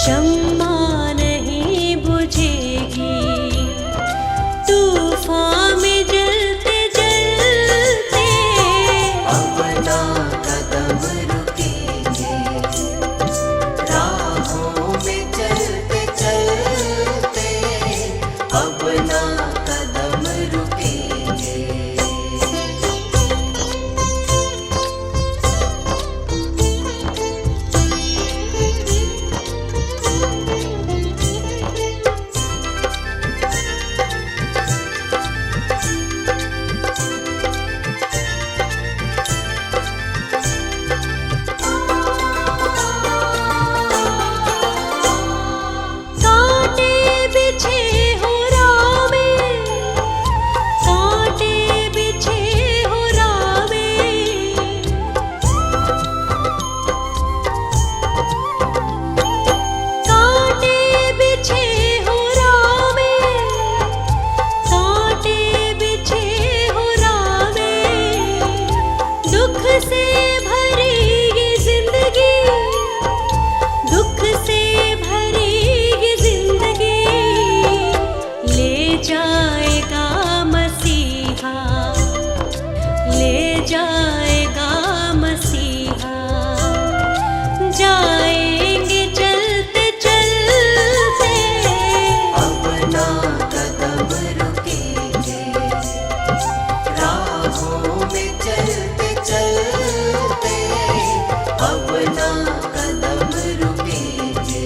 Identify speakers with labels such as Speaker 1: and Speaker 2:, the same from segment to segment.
Speaker 1: शम्मा नहीं बुझेगी, तूफान में जलते जलते
Speaker 2: अपना कदम रुकेंगे, राहों में चलते चलते अपना कदम रुकेंगे।
Speaker 1: जाएगा मसीहा, जाएंगे चलते चलते
Speaker 2: अपना कदम रुकेंगे, राहों में चलते चलते अपना कदम रुकेंगे।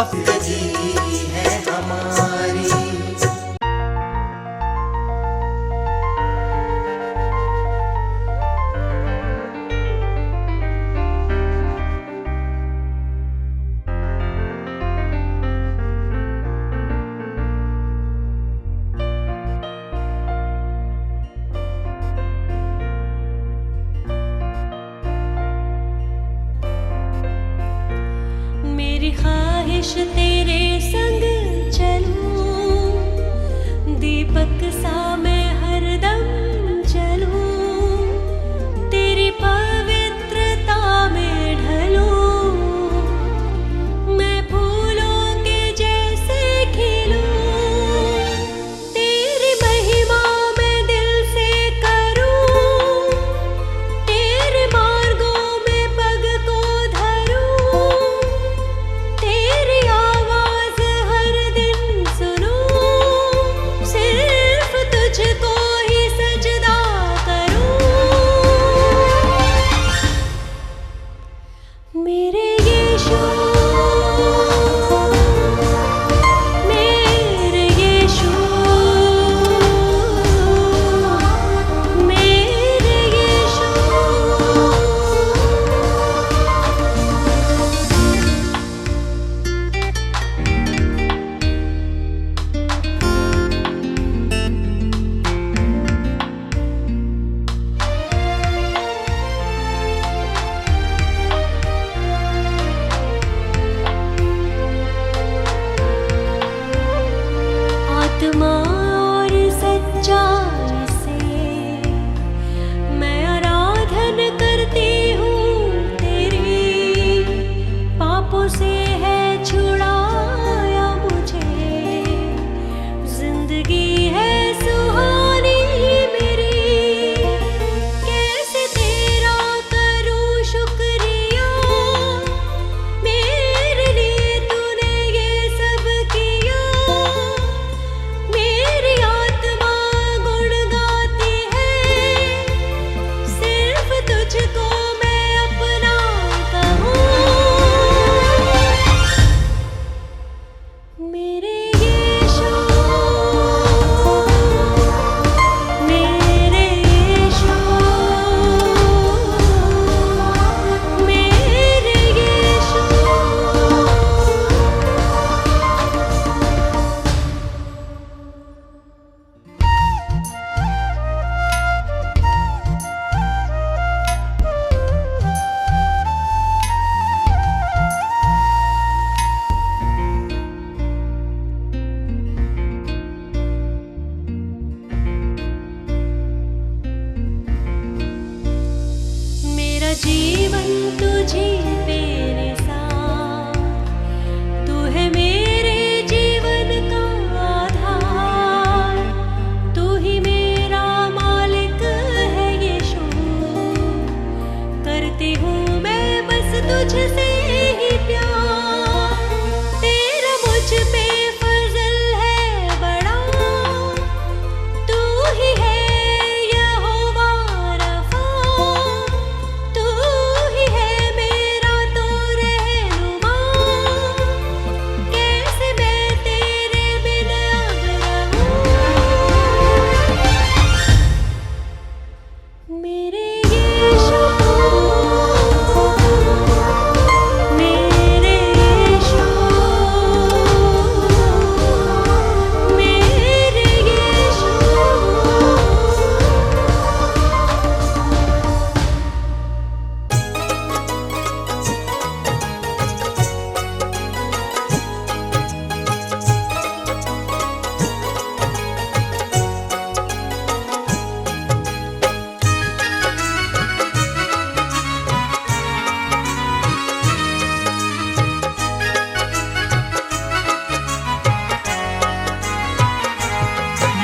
Speaker 2: सप्तगिरी है हमारी।
Speaker 1: मेरी ख्वाहिश तेरे संग चलूं, दीपक सा मैं हरदम चलूं, तेरी पवित्रता में ढलूं, मैं फूलों के जैसे खिलूं, तेरी महिमा मैं दिल से करूं, तेरे मार्गों में पग को धरूं, तेरी आवाज़ हर दिन सुनूं, सिर्फ तुझको ही सजदा करूं। मेरे यीशु, मेरे यीशु, मेरे यीशु। आत्मा और सच्चाई से मैं आराधन करती हूँ तेरी, पापों से है छुड़ाया मुझे, जिंदगी है सुहानी मेरी, कैसे तेरा करूँ शुक्रिया, मेरे लिए तूने ये सब किया, मेरी आत्मा गुण गाती है, सिर्फ तुझको मैं अपना कहूँ। मेरे यीशु, मेरे यीशु, मेरे यीशु। मेरा जीवन तुझी तेरे साथ, तू है मेरे जीवन का आधार, तू ही मेरा मालिक है यीशु, करती हूँ मैं बस तुझसे ही प्यार, तेरा मुझ पे फजल है बड़ा, तू ही है यहोवा रफ़ा, तू ही है मेरा तो रहनुमा, कैसे मैं तेरे बिन अब रहूं। मेरे यीशु, मेरे यीशु, मेरे यीशु।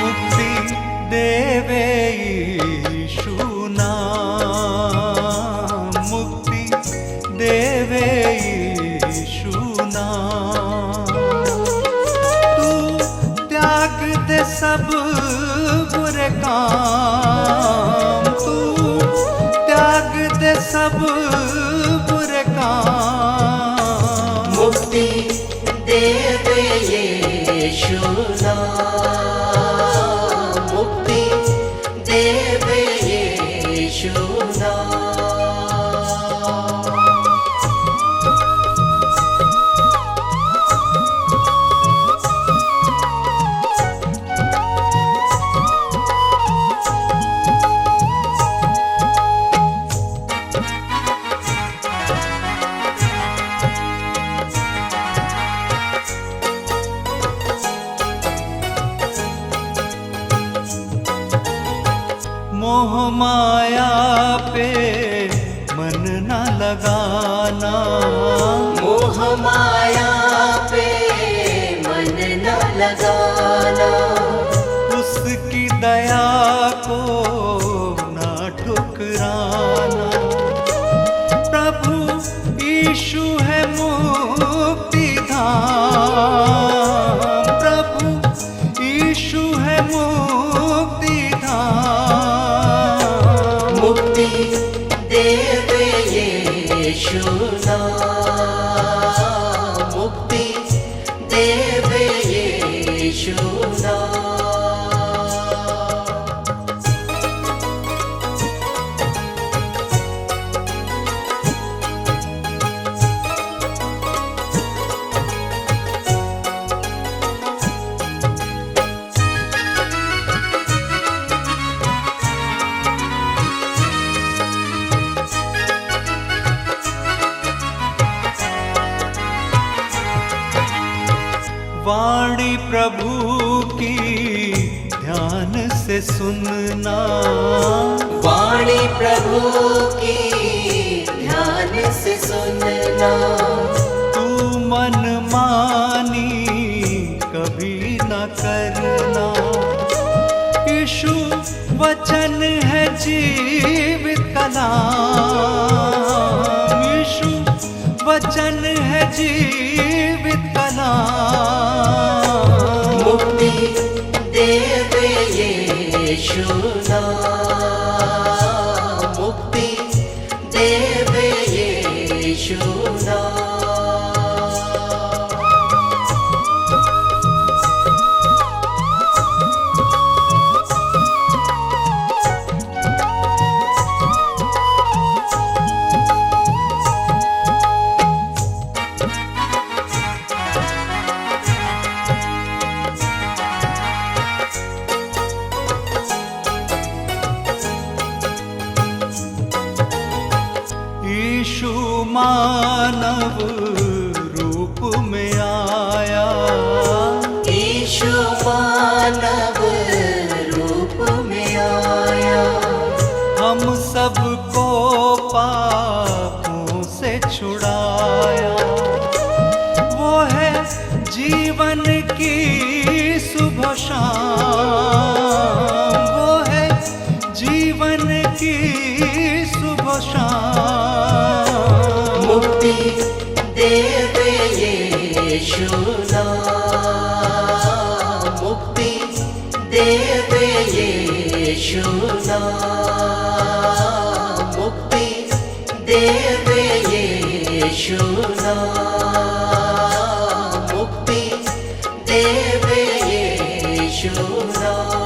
Speaker 3: मुक्ति देवे यीशु नाम, मुक्ति देवे यीशु नाम, तू त्याग दे सब बुरे काम, तू त्याग दे सब बुरे काम,
Speaker 2: मुक्ति दे
Speaker 3: मोह माया पे मन न लगाना,
Speaker 2: मोह माया पे मन न लगाना,
Speaker 3: उसकी दया को ना ठुकराना। प्रभु यीशु है मुक्ति धाम, प्रभु यीशु है मुक्ति धाम।
Speaker 2: मुक्ति देवे यीशु नाम, मुक्ति देवे यीशु नाम।
Speaker 3: वाणी प्रभु की ध्यान से सुनना,
Speaker 2: वाणी प्रभु की ध्यान से सुनना,
Speaker 3: तू मन मानी कभी न करना। यीशु वचन है जीवित कलाम, यीशु वचन है जीवित कलाम।
Speaker 2: मुक्ति देवे यीशु नाम, मुक्ति देवे यीशु नाम।
Speaker 3: यीशु मानव रूप में आया,
Speaker 2: यीशु मानव रूप में आया,
Speaker 3: हम सबको पापों से छुड़ाया। वो है जीवन की सुबह शाम, वो है जीवन की सुबह शाम।
Speaker 2: मुक्ति देवे यीशु नाम, मुक्ति देवे यीशु नाम, मुक्ति देवे यीशु नाम, मुक्ति देवे यीशु नाम।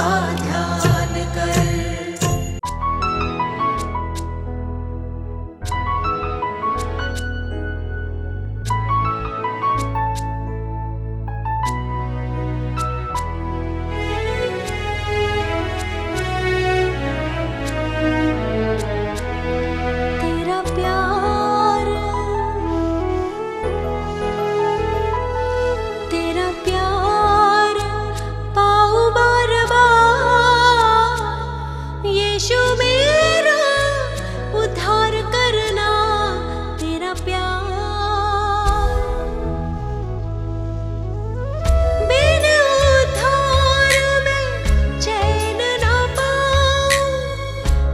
Speaker 2: का ध्यान कर।
Speaker 1: तेरा प्यार, तेरा प्यार पाऊं बार बार, यीशु मेरा उद्धार करना। तेरा प्यार बिन उद्धार में चैन ना पाऊं,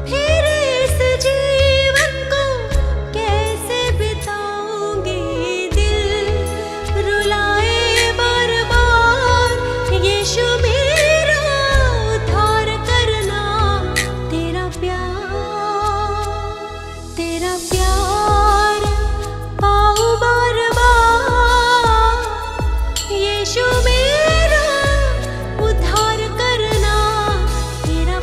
Speaker 1: फिर इस जीवन को कैसे बिताऊंगी। दिल रुलाए बार बार, यीशु मेरा उद्धार करना। तेरा प्यार पाऊं बार बार, यीशु मेरा उद्धार करना। तेरा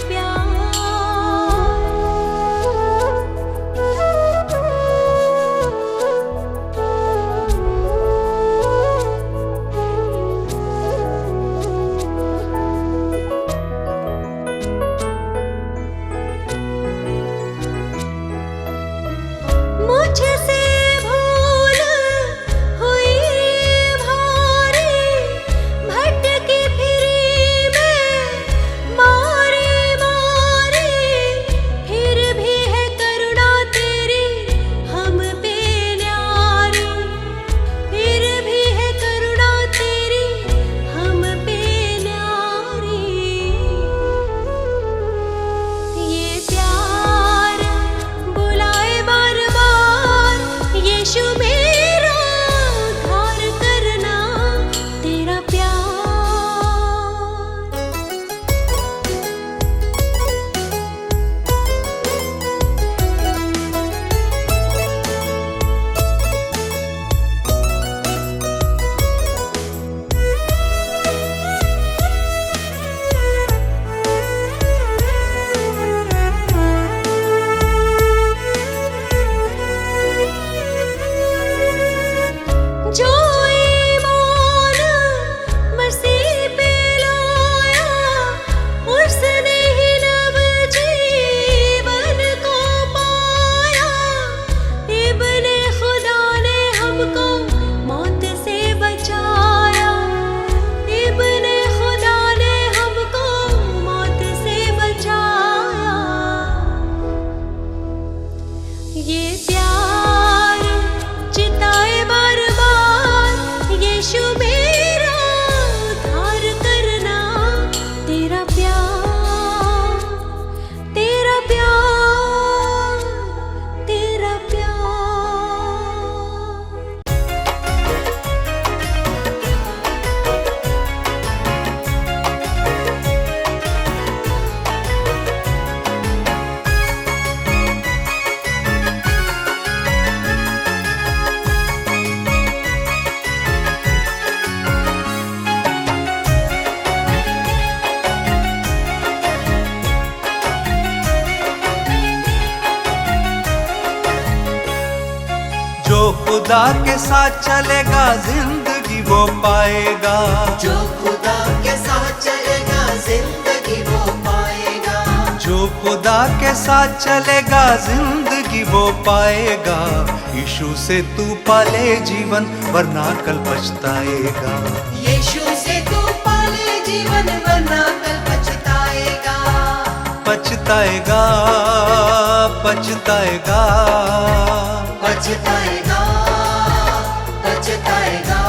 Speaker 1: मुझसे भूल हुई भारी, भटकी फिरी मैं मारी मारी, फिर भी है करुणा तेरी हम पे न्यारी। फिर भी है करुणा तेरी हम पे न्यारी। ये प्यार बुलाए बार बार, यीशु मेरा उद्धार करना। तेरा जो ईमान मसीह पे लाया, उसने ही नव जीवन को पाया। इब्ने खुदा ने हमको मौत से बचाया। इब्ने खुदा ने हमको मौत से बचाया। ये प्यार चिताए बार बार, यीशु मेरा उद्धार करना। तेरा प्यार, तेरा प्यार, तेरा
Speaker 3: जो खुदा के साथ चलेगा जिंदगी वो पाएगा।
Speaker 2: जो खुदा के साथ चलेगा जिंदगी वो पाएगा।
Speaker 3: जो खुदा के साथ चलेगा जिंदगी वो पाएगा। यीशु से तू पाले जीवन वरना कल पछताएगा।
Speaker 2: यीशु से तू पाले जीवन वरना कल पछताएगा।
Speaker 3: पछताएगा, पछताएगा,
Speaker 2: पछताएगा, पछताएगा।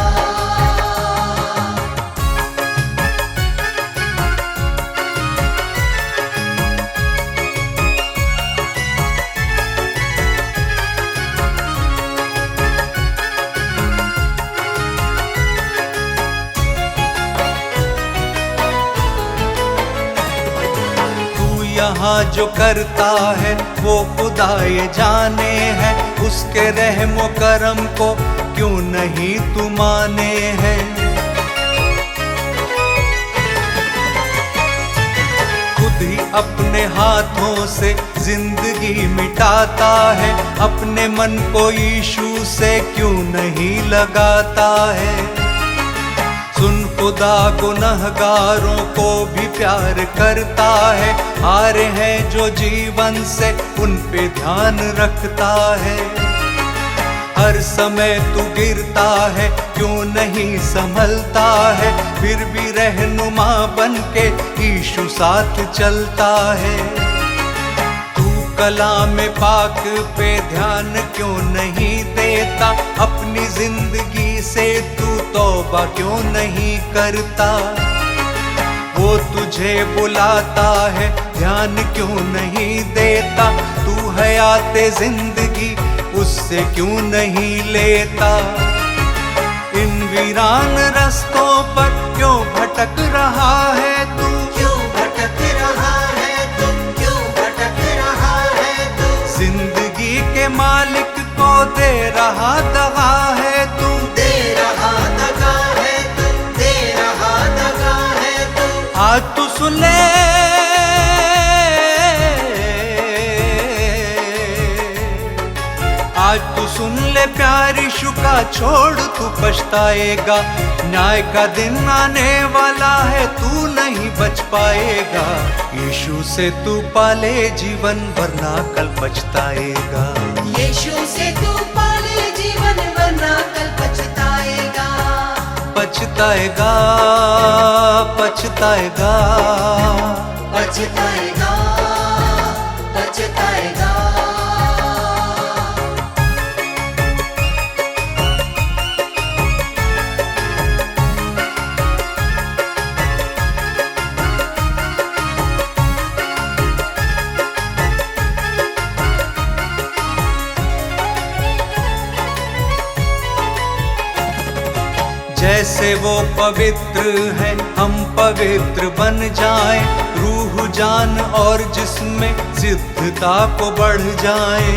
Speaker 3: यहाँ जो करता है वो खुदा ये जाने है, उसके रहमो करम को क्यों नहीं तू माने है। अपने हाथों से जिंदगी मिटाता है, अपने मन को यीशु से क्यों नहीं लगाता है। सुन, खुदा गुनहगारों को भी प्यार करता है, हारे हैं जो जीवन से उन पे ध्यान रखता है। हर समय तू गिरता है, क्यों नहीं संभलता है, फिर भी रहनुमा बन के यीशु साथ चलता है। तू कलाम पाक पे ध्यान क्यों नहीं देता, अपनी जिंदगी से तू तौबा क्यों नहीं करता। वो तुझे बुलाता है, ध्यान क्यों नहीं देता, तू हयाते जिंदगी उससे क्यों नहीं लेता। इन वीरान रास्तों पर क्यों भटक रहा है तू,
Speaker 2: क्यों भटक रहा है तू, क्यों भटक रहा है तू।
Speaker 3: जिंदगी के मालिक को दे रहा दगा है तू,
Speaker 2: दे रहा दगा है तू, दे रहा दगा है तू।
Speaker 3: आज तू सुन ले, आज तू सुन ले प्यार यीशु का, छोड़ तू पछताएगा। न्याय का दिन आने वाला है, तू नहीं बच पाएगा। यीशु से तू पाले जीवन, वरना कल पछताएगा।
Speaker 2: यीशु से तू पाले जीवन, वरना कल पछताएगा।
Speaker 3: पछताएगा, पछताएगा,
Speaker 2: पछताएगा, पछताएगा।
Speaker 3: जैसे वो पवित्र है, हम पवित्र बन जाएं, रूह जान और जिस्म सिद्धता को बढ़ जाएं।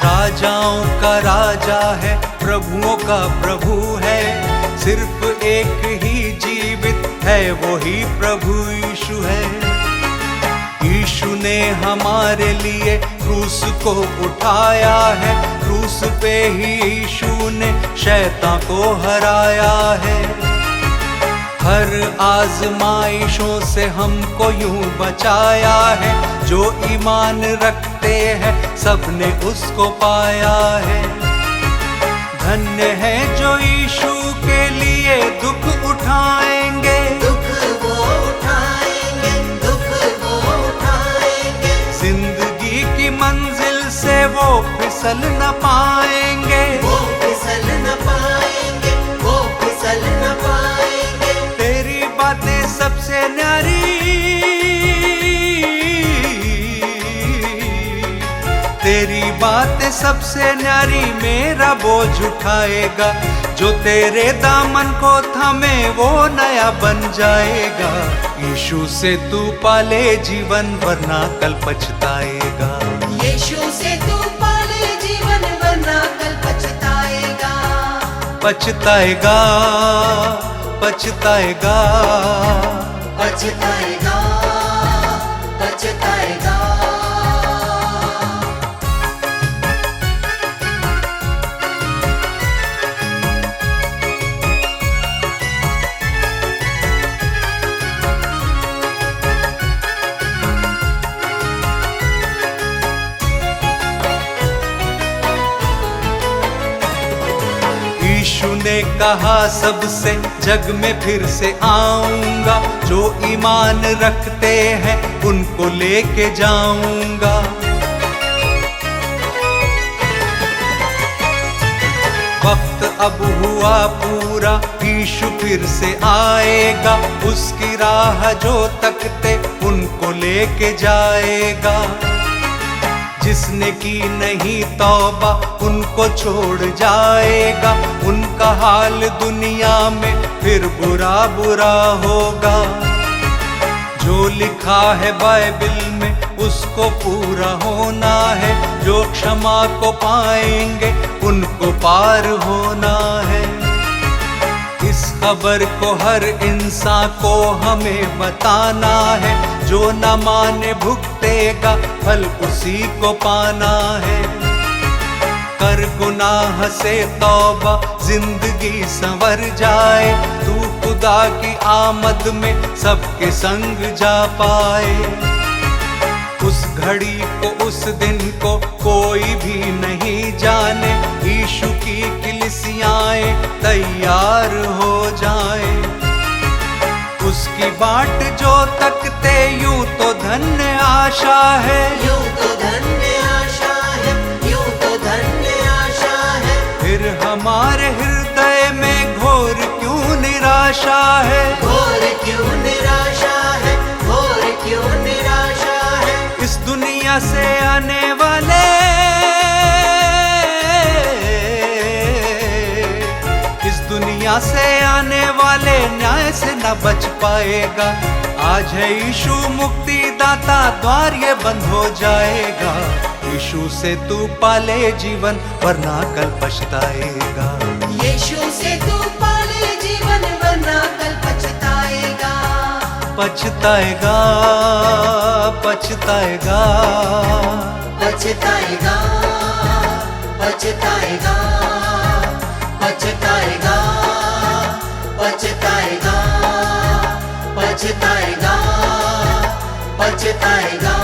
Speaker 3: राजाओं का राजा है, प्रभुओं का प्रभु है, सिर्फ एक ही जीवित है, वो ही प्रभु यीशु है। यीशु ने हमारे लिए क्रूस को उठाया है, क्रूस पे ही यीशु ने शैतान को हराया है। हर आजमाइशों से हमको यूं बचाया है, जो ईमान रखते हैं सबने उसको पाया है। धन्य है जो यीशु के लिए दुख उठाएंगे,
Speaker 2: दुख वो उठाएंगे, दुख वो उठाएंगे।
Speaker 3: जिंदगी की मंजिल से वो फिसल न पाएंगे,
Speaker 2: वो फिसल न पाएंगे, वो फिसल न पाएंगे।
Speaker 3: तेरी बातें सबसे न्यारी, तेरी बातें सबसे न्यारी, मेरा बोझ उठाएगा। जो तेरे दामन को थामे वो नया बन जाएगा। यीशु से तू पाले जीवन, वरना कल पछताएगा।
Speaker 2: यीशु से तू पाले जीवन, वरना कल पछताएगा।
Speaker 3: पछताएगा, पछताएगा,
Speaker 2: पछताएगा, पछताएगा।
Speaker 3: यीशु ने कहा सबसे, जग में फिर से आऊंगा, जो ईमान रखते हैं उनको लेके जाऊंगा। वक्त अब हुआ पूरा, यीशु फिर से आएगा, उसकी राह जो तकते उनको लेके जाएगा। जिसने की नहीं तौबा उनको छोड़ जाएगा, उनका हाल दुनिया में फिर बुरा बुरा होगा। जो लिखा है बाइबल में उसको पूरा होना है, जो क्षमा को पाएंगे उनको पार होना है। इस खबर को हर इंसान को हमें बताना है, जो न माने भुगतेगा फल उसी को पाना है। कर गुनाह से तौबा जिंदगी संवर जाए, तू खुदा की आमद में सबके संग जा पाए। उस घड़ी को उस दिन को कोई भी नहीं जाने, यीशु की कलीसियाएं तैयार हो जाएं। उसकी बाट जो तकते यूं तो धन्य आशा है,
Speaker 2: यूं तो धन्य आशा है, यूं तो धन्य आशा है।
Speaker 3: फिर हमारे हृदय में घोर क्यों निराशा है,
Speaker 2: घोर क्यों निराशा है, घोर क्यों निराशा है।
Speaker 3: इस दुनिया से आने वाले, इस दुनिया से आने वाले न्याय से न बच पाएगा। आज है यीशु मुक्ति दाता, द्वार ये बंद हो जाएगा। यीशु से तू पाले जीवन, वरना कल पछताएगा।
Speaker 2: यीशु से तू पाले जीवन, वरना कल पछताएगा।
Speaker 3: पछताएगा, पछताएगा,
Speaker 2: पछताएगा, पछताएगा, पछताएगा, पछताएगा, पछताएगा, पछताएगा।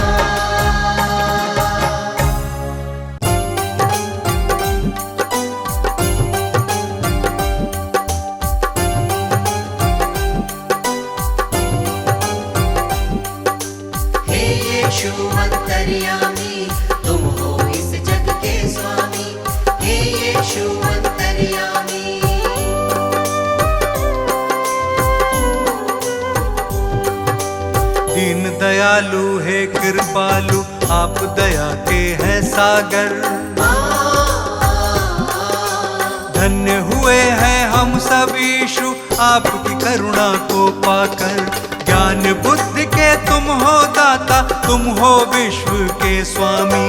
Speaker 2: हे यीशु अंतर्यामी, तुम हो इस जग के स्वामी। हे यीशु अंतर्यामी,
Speaker 3: दीन दयालु है कृपालु, आप दया के हैं सागर। धन्य हुए हैं हम सब यीशु, आपकी करुणा को पाकर। ज्ञान बुद्धि के तुम हो दाता, तुम हो विश्व के स्वामी।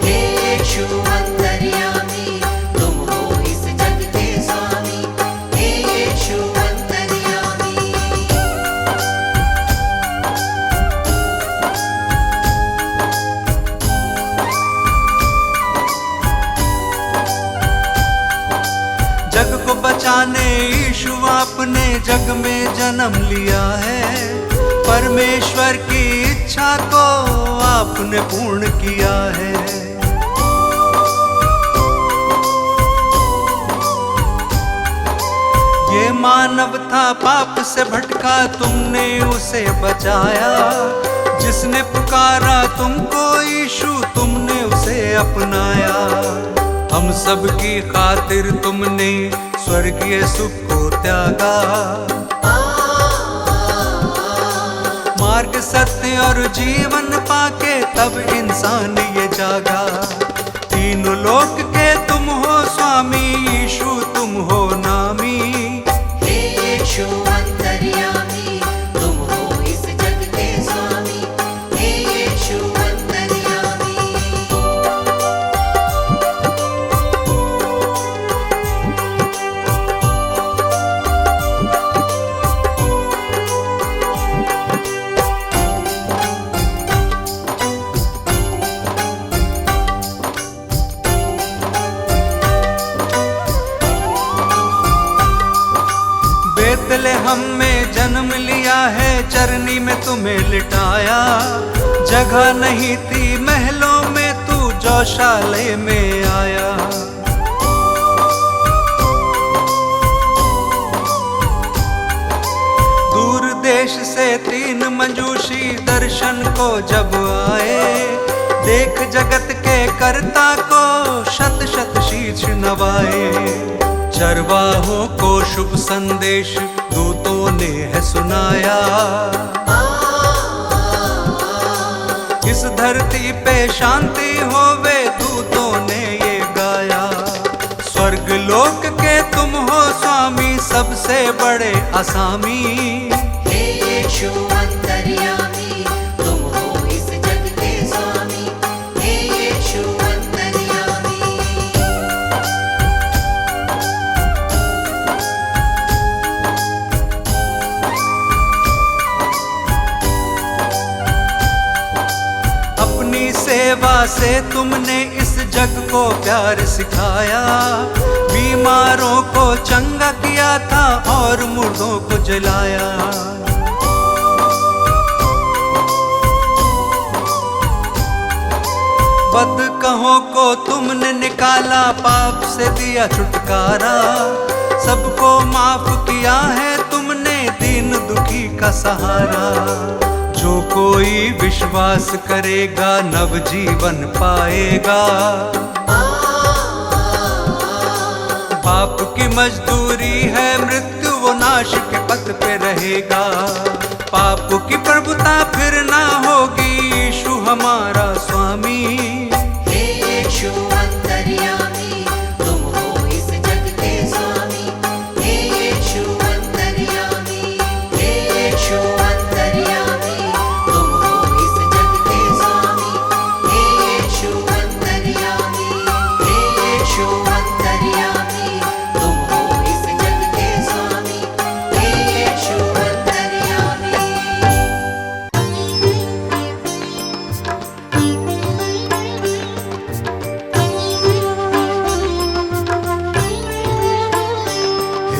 Speaker 2: हे यीशु अंतर्यामी, तुम हो इस जग के स्वामी। हे यीशु अंतर्यामी,
Speaker 3: जग को बचाने यीशु आपने जग में जन्म लिया है। परमेश्वर की इच्छा को आपने पूर्ण किया है। ये मानव था पाप से भटका, तुमने उसे बचाया। जिसने पुकारा तुमको यीशु, तुमने उसे अपनाया। हम सब की खातिर तुमने स्वर्गीय सुख को त्यागा। मार्ग सत्य और जीवन पाके तब इंसान ये जागा। तीनों लोक के तुम हो स्वामी, यीशु तुम हो नामी।
Speaker 2: हे यीशु अंतर्यामी, तुम हो इस जग के स्वामी। हे यीशु अंतर्यामी,
Speaker 3: बेतलेहम में जन्म लिया है, चरनी में तुम्हें लिटाया। जगह नहीं थी महलों में, तू गौशाले में आया। दूर देश से 3 मंजूषी दर्शन को जब आए। देख जगत के कर्ता को शत शत शीश नवाए। चरवाहों को शुभ संदेश दूतों ने है सुनाया। इस धरती पे शांति होवे, दूतों ने ये गाया। स्वर्ग लोक के तुम हो स्वामी, सबसे बड़े असामी।
Speaker 2: हे यीशु अंतर्यामी, तुम हो इस जग के स्वामी। हे यीशु अंतर्यामी,
Speaker 3: सेवा से तुमने इस जग को प्यार सिखाया। बीमारों को चंगा किया था और मुर्दों को जलाया। बदकहों को तुमने निकाला, पाप से दिया छुटकारा। सबको माफ किया है तुमने, दीन दुखी का सहारा। जो कोई विश्वास करेगा नव जीवन पाएगा। पाप की मजदूरी है मृत्यु, वो नाश के पथ पे रहेगा। पाप की प्रभुता फिर ना होगी, यीशु हमारा स्वामी।
Speaker 2: हे यीशु अंतर्यामी, तुम हो इस जग के स्वामी। हे यीशु अंतर्यामी, हे यीशु अंतर्यामी, तुम हो इस जग के स्वामी। हे यीशु अंतर्यामी, हे यीशु अंतर्यामी, तुम हो इस जग के स्वामी। हे यीशु अंतर्यामी।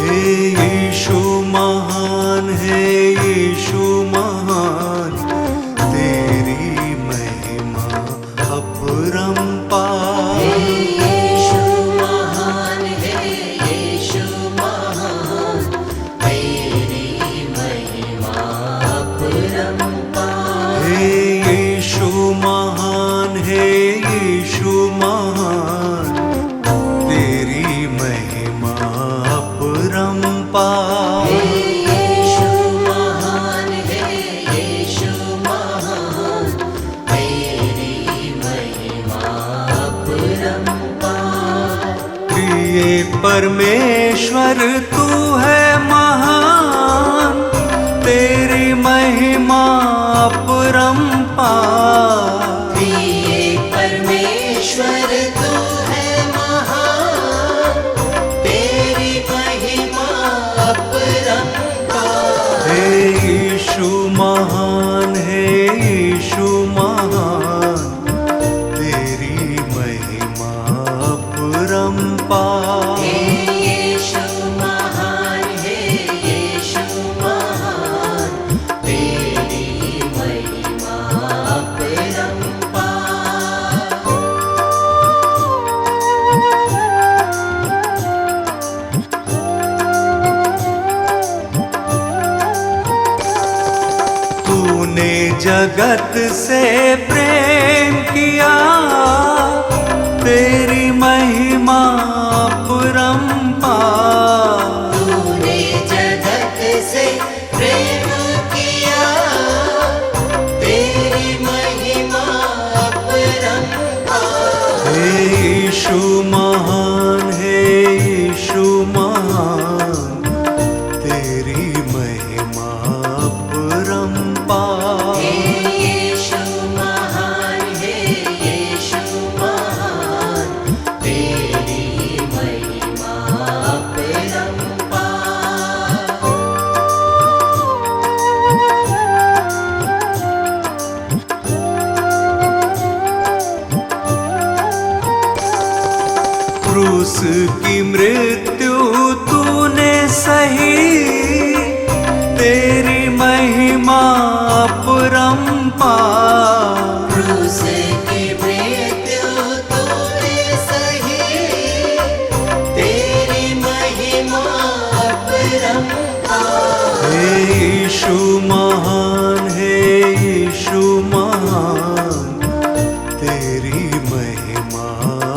Speaker 3: हे यीशु महान, हे यीशु महान, तेरी महिमा अपरंपार।
Speaker 2: यीशु महान है, यीशु महान, तेरी महिमा अपरंपार।
Speaker 3: हे यीशु महान, हे यीशु महान, तेरी महिमा अपरंपार।
Speaker 2: यीशु महान है, यीशु महान, तेरी महिमा अपरंपार।
Speaker 3: प्रिय परमेश्वर तू है महान, तेरी महिमा अपरंपार।
Speaker 2: प्रिय परमेश्वर तू है महान, तेरी महिमा अपरंपार।
Speaker 3: हे यीशु महान, हे यीशु महान, तेरी महिमा अपरंपार।
Speaker 2: यीशु महान है, यीशु महान, तेरी महिमा अपरंपार।
Speaker 3: तूने जगत से प्रेम किया, तेरी महिमा अपरंपार।
Speaker 2: तूने जगत से प्रेम किया, तेरी महिमा अपरंपार।
Speaker 3: हे यीशु महान, हे यीशु महान, तेरी महिमा अपरंपार।
Speaker 2: यीशु महान है, यीशु महान, तेरी महिमा अपरंपार।
Speaker 3: क्रूस की मृत्यु तूने सही, तेरी महिमा अपरंपार।
Speaker 2: क्रूस की मृत्यु तूने सही, तेरी महिमा अपरंपार।
Speaker 3: हे यीशु महान, हे यीशु महान, तेरी महिमा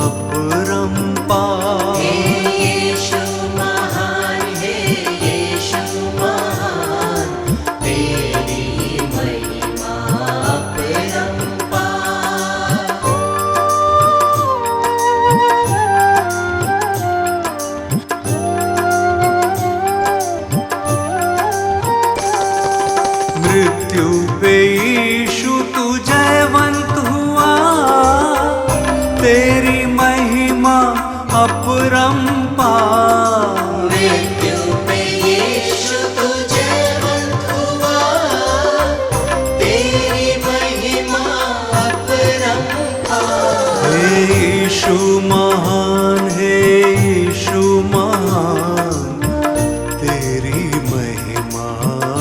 Speaker 3: अपरंपार।
Speaker 2: यीशु महान है, यीशु महान, तेरी महिमा अपरंपार।
Speaker 3: मृत्यु पे यीशु तू जयवंत हुआ, तेरी महिमा अपरंपार।
Speaker 2: मृत्यु पे यीशु तू जयवंत हुआ, तेरी महिमा अपरंपार।
Speaker 3: यीशु महान है, यीशु महान, तेरी महिमा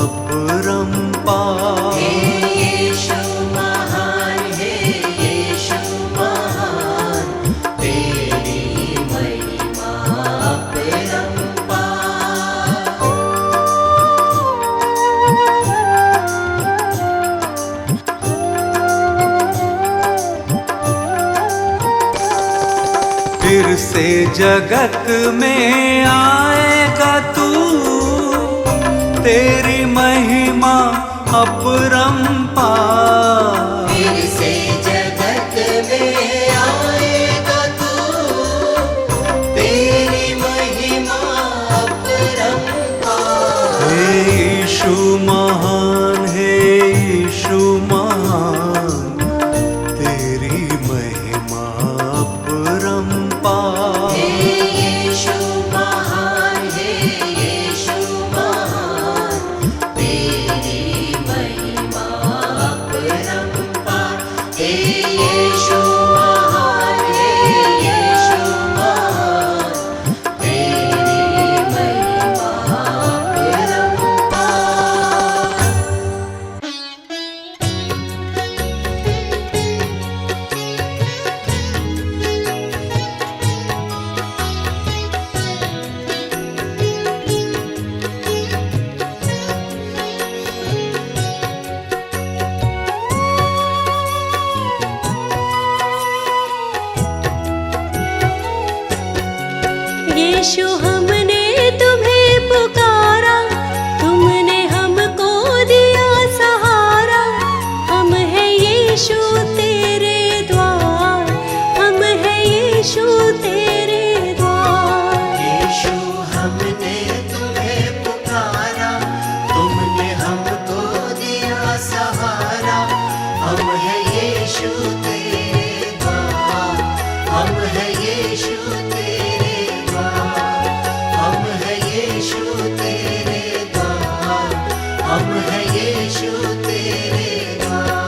Speaker 3: अपरंपार।
Speaker 2: यीशु महान है, यीशु महान, तेरी महिमा अपरंपार।
Speaker 3: फिर से जगत में आएगा तू, तेरी महिमा अपरंपार।
Speaker 2: फिर से जगत में आएगा तू, तेरी महिमा अपरंपार।
Speaker 3: हे यीशु महान है, यीशु महान, तेरी महिमा अपरंपार।
Speaker 2: यीशु महान है, यीशु महान, तेरी महिमा अपरंपार। यीशु महान है, यीशु महान, तेरी महिमा अपरंपार।
Speaker 1: यीशु हमने तुम्हें पुकारा, तुमने हमको दिया सहारा। हम हैं यीशु तेरे द्वार, हम हैं यीशु तेरे द्वार।
Speaker 2: यीशु हमने तुम्हें पुकारा, तुमने हमको दिया सहारा। हम हैं यीशु तेरे द्वार, हम हैं यीशु तेरे द्वार, हम हैं यीशु तेरे द्वार, हम हैं यीशु तेरे द्वार।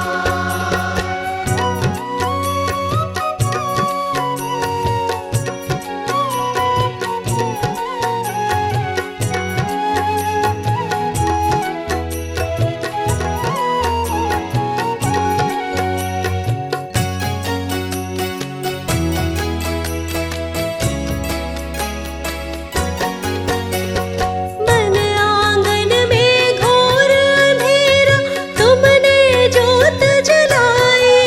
Speaker 1: मन आंगन में घोर अंधेरा, तुमने जोत जलाई।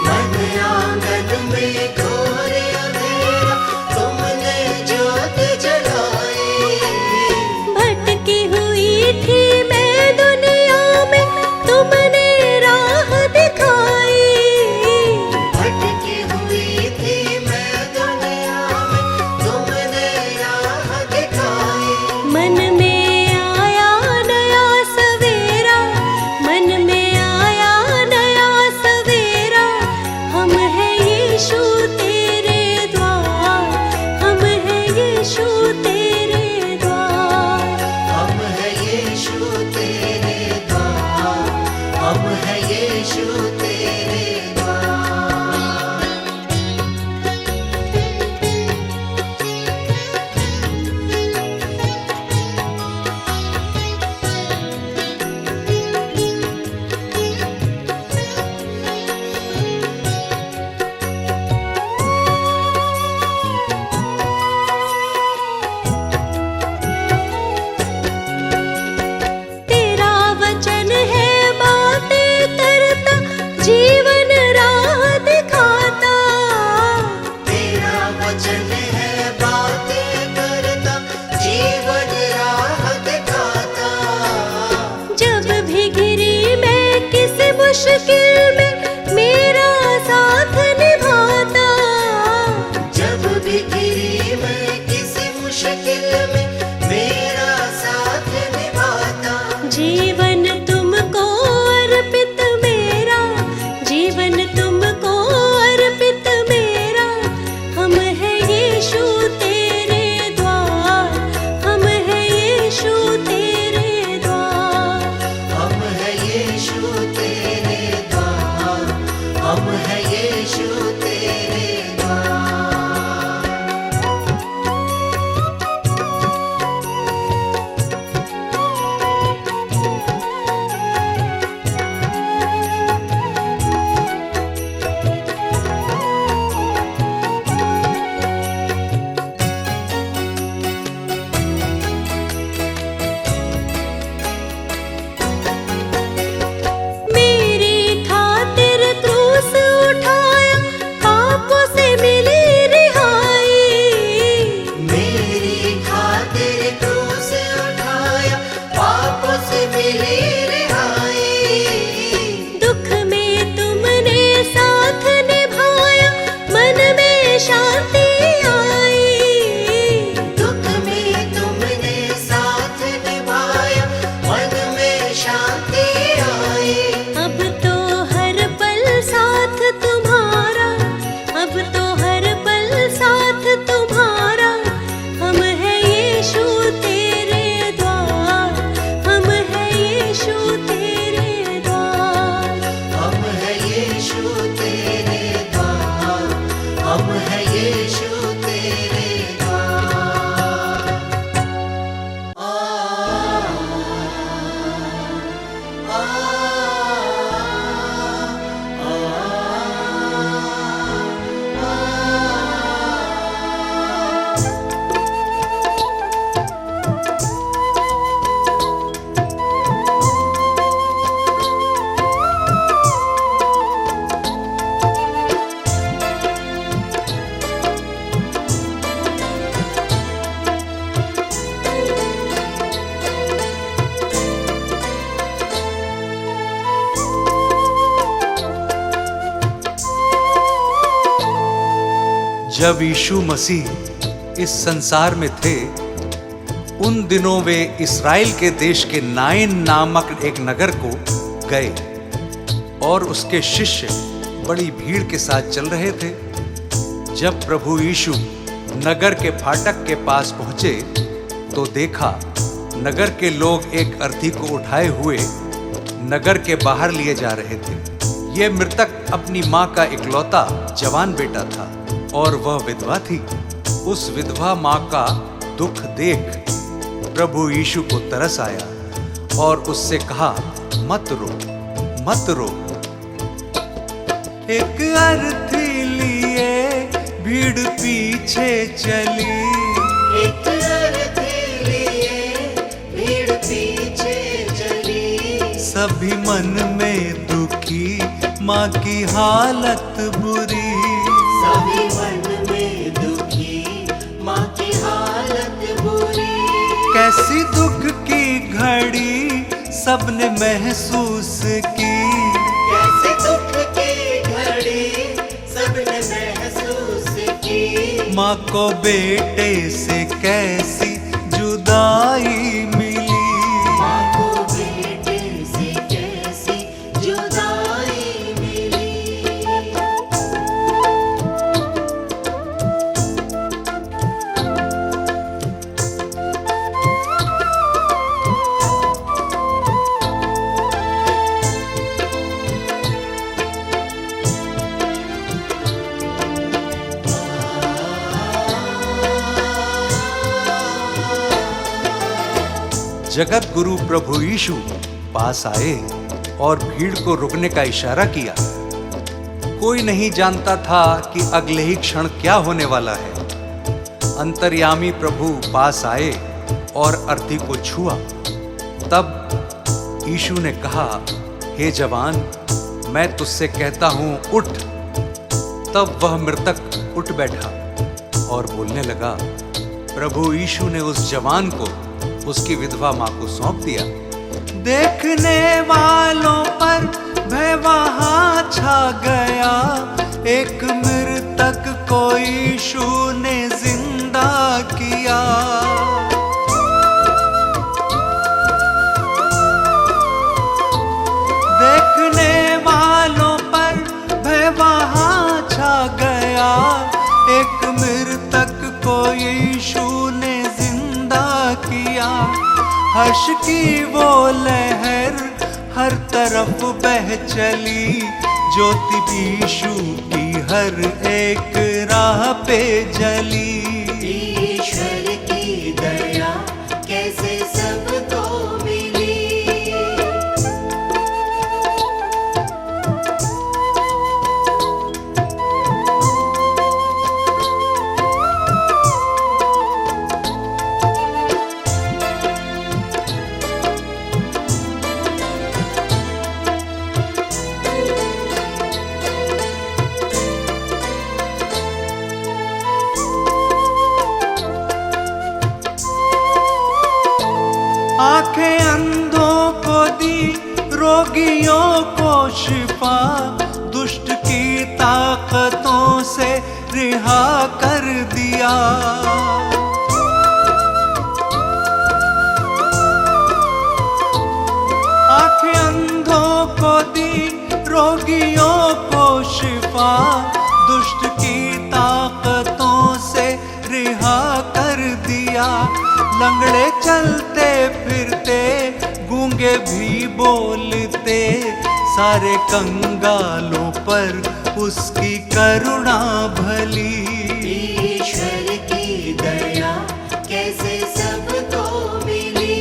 Speaker 2: मन आंगन में घोर अंधेरा, तुमने जोत जलाई।
Speaker 1: भटकी हुई थी मैं दुनिया में, तुमने राह दिखाई।
Speaker 2: भटकी हुई थी मैं दुनिया में, तुमने राह दिखाई।
Speaker 1: मन में आया नया सवेरा, मन में आया नया सवेरा। हम हैं यीशु तेरे द्वार, हम हैं यीशु तेरे द्वार।
Speaker 2: हम हैं यीशु तेरे द्वार, हम हैं यीशु तेरे द्वार।
Speaker 1: तेरा वचन है बातें करता,
Speaker 2: मिली रिहाई।
Speaker 1: दुख में तुमने साथ निभाया, मन में शांति आई।
Speaker 2: दुख में तुमने साथ निभाया, मन में शांति आई।
Speaker 1: अब तो हर पल साथ तुम्हारा, अब तो हर पल साथ तुम्हारा। हम हैं यीशु तेरे द्वार, हम हैं यीशु तेरे द्वार।
Speaker 2: हम है यीशु तेरे द्वार, हम है यीशु तेरे द्वार। आ, आ,
Speaker 3: जब यीशु मसीह इस संसार में थे, उन दिनों वे इस्राएल के देश के नाइन नामक एक नगर को गए और उसके शिष्य बड़ी भीड़ के साथ चल रहे थे। जब प्रभु यीशु नगर के फाटक के पास पहुंचे तो देखा नगर के लोग एक अर्थी को उठाए हुए नगर के बाहर लिए जा रहे थे। ये मृतक अपनी माँ का इकलौता जवान बेटा था और वह विधवा थी। उस विधवा माँ का दुख देख प्रभु यीशु को तरस आया और उससे कहा, मत रो, मत रो। एक अर्थी लिए भीड़ पीछे चली,
Speaker 2: एक अर्थी लिए भीड़ पीछे चली।
Speaker 3: सभी मन में दुखी, माँ की हालत बुरी।
Speaker 2: सभी मन में दुखी, माँ की हालत बुरी।
Speaker 3: कैसी दुख की घड़ी सबने महसूस की।
Speaker 2: कैसे दुख की घड़ी सबने महसूस की।
Speaker 3: माँ को बेटे से कैसी जुदाई मिली।
Speaker 2: माँ को बेटे से कैसी जुदाई मिली।
Speaker 3: जगत गुरु प्रभु यीशु पास आए और भीड़ को रुकने का इशारा किया। कोई नहीं जानता था कि अगले ही क्षण क्या होने वाला है। अंतर्यामी प्रभु पास आए और अर्थी को छुआ। तब यीशु ने कहा, हे जवान, मैं तुझसे कहता हूं, उठ। तब वह मृतक उठ बैठा और बोलने लगा। प्रभु यीशु ने उस जवान को उसकी विधवा माँ को सौंप दिया। देखने वालों पर भय वहां छा गया। एक मृतक को यीशु ने जिंदा किया। देखने वालों पर भय वहां छा गया। एक मृतक को यीशु ने जिंदा किया। हर्ष की वो लहर हर तरफ बह चली। ज्योति यीशु की हर एक राह पे जली।
Speaker 2: ईश्वर की दया कैसे सबको मिली।
Speaker 3: शिफा, दुष्ट की ताकतों से रिहा कर दिया। आंखें अंधों को दी, रोगियों को शिफा, दुष्ट की ताकतों से रिहा कर दिया। लंगड़े चलते फिरते, गूंगे भी बोलते, सारे कंगालों पर उसकी करुणा भली।
Speaker 2: ईश्वर की दया कैसे सबको मिली।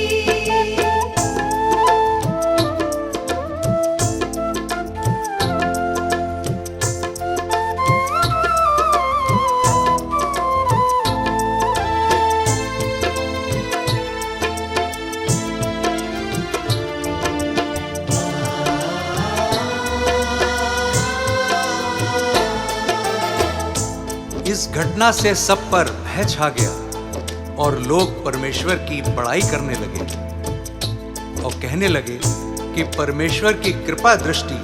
Speaker 3: इस घटना से सब पर भय छा गया और लोग परमेश्वर की बड़ाई करने लगे और कहने लगे कि परमेश्वर की कृपा दृष्टि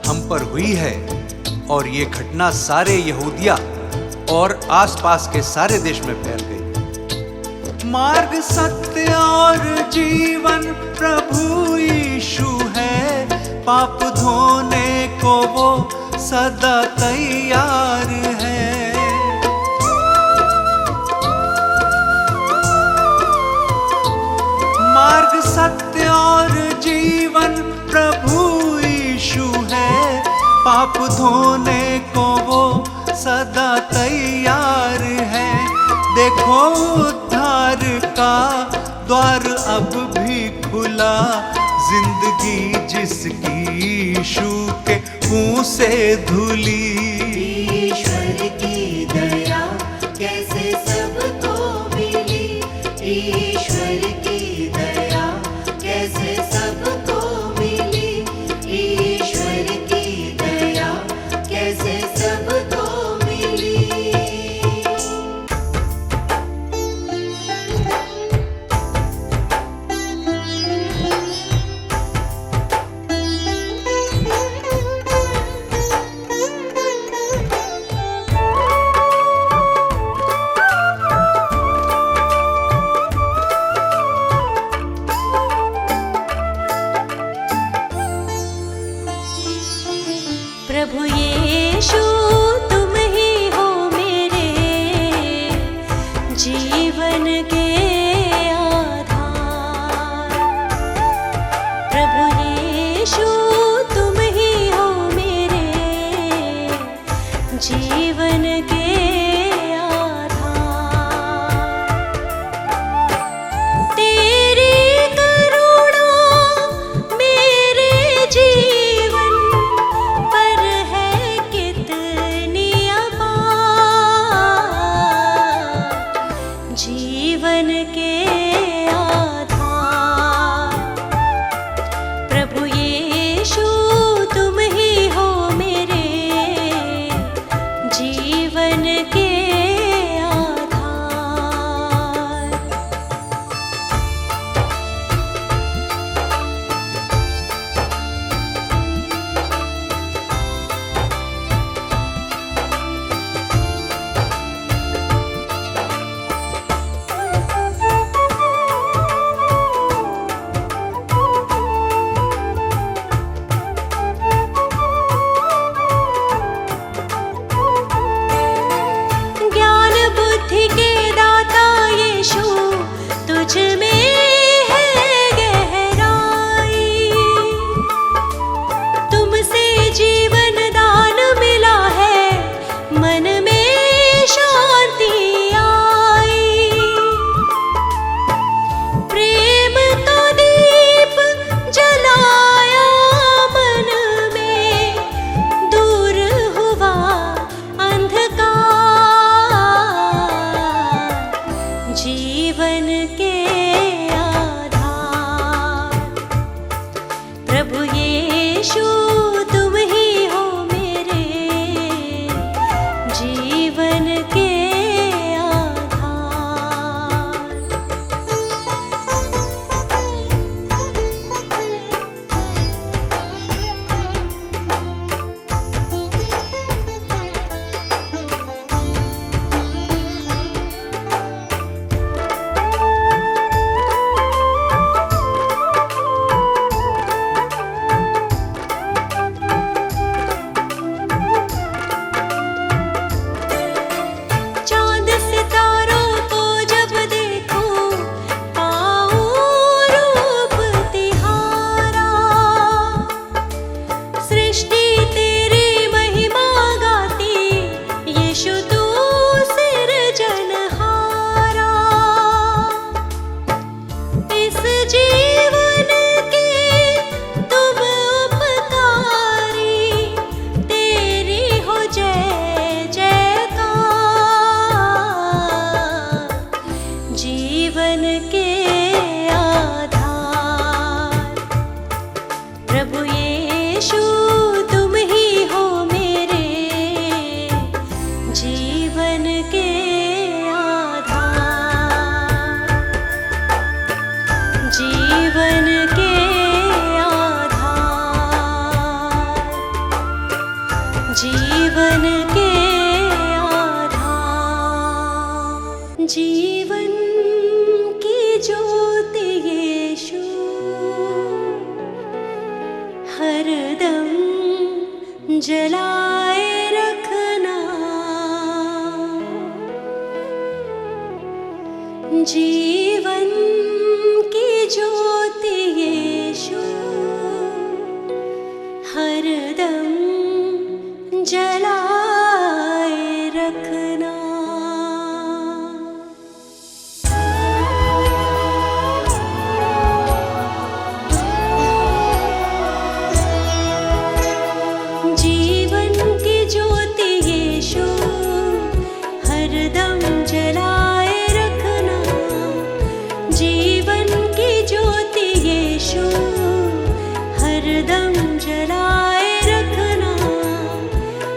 Speaker 3: हम पर हुई है। और ये घटना सारे यहूदिया और आसपास के सारे देश में फैल गई। मार्ग, सत्य और जीवन प्रभु यीशु है, पाप धोने को वो सदा तैयार है। मार्ग, सत्य और जीवन प्रभु यीशु है, पाप धोने को वो सदा तैयार है। देखो उद्धार का द्वार अब भी खुला, जिंदगी जिसकी यीशु के मुंह से धुली।
Speaker 2: ईश्वर की दया कैसे सबको मिली। ईश्वर की दया कैसे सबको मिली। ईश्वर की दया कैसे सबको मिली।
Speaker 1: प्रभु यीशु तुम ही हो मेरे जीवन के आधार। प्रभु यीशु तुम ही हो मेरे जीवन के आधार। तेरी करुणा मेरे जीवन पर है कितनी प्रभु यीशु तुम ही हो मेरे जीवन के आधार, जीवन के आधार, जीवन के आधार। जीवन की ज्योति यीशु हरदम जलाए रखना, जीवन की ज्योति यीशु हरदम जलाए रखना। जीवन की ज्योति यीशु हरदम जलाए रखना, जीवन की ज्योति यीशु हरदम जलाए रखना।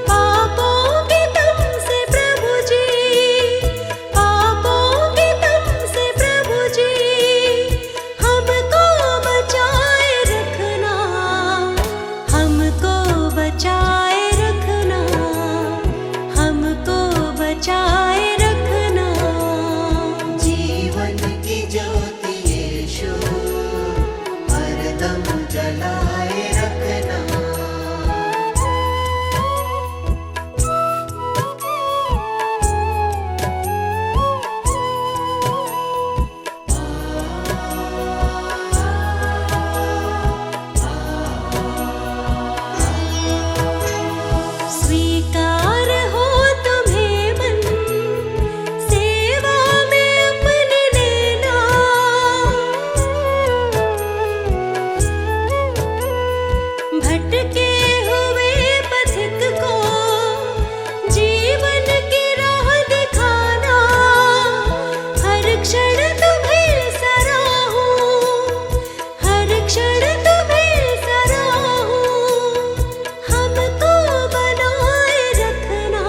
Speaker 1: पापों के तम से प्रभु जी, पापों के तम से प्रभु जी हमको बचाए रखना, हमको बचाए रखना, हमको बचाए रखना।
Speaker 2: जीवन की ज्योति यीशु हरदम जलाए रखना।
Speaker 1: स्वीकार हो तुम्हें मन, सेवा में अपने लेना। भटके हुए पथिक को जीवन की राह दिखाना। हर क्षण तुम्हें सराहूं, हर क्षण तुम्हें सराहूं। हमको बनाए रखना,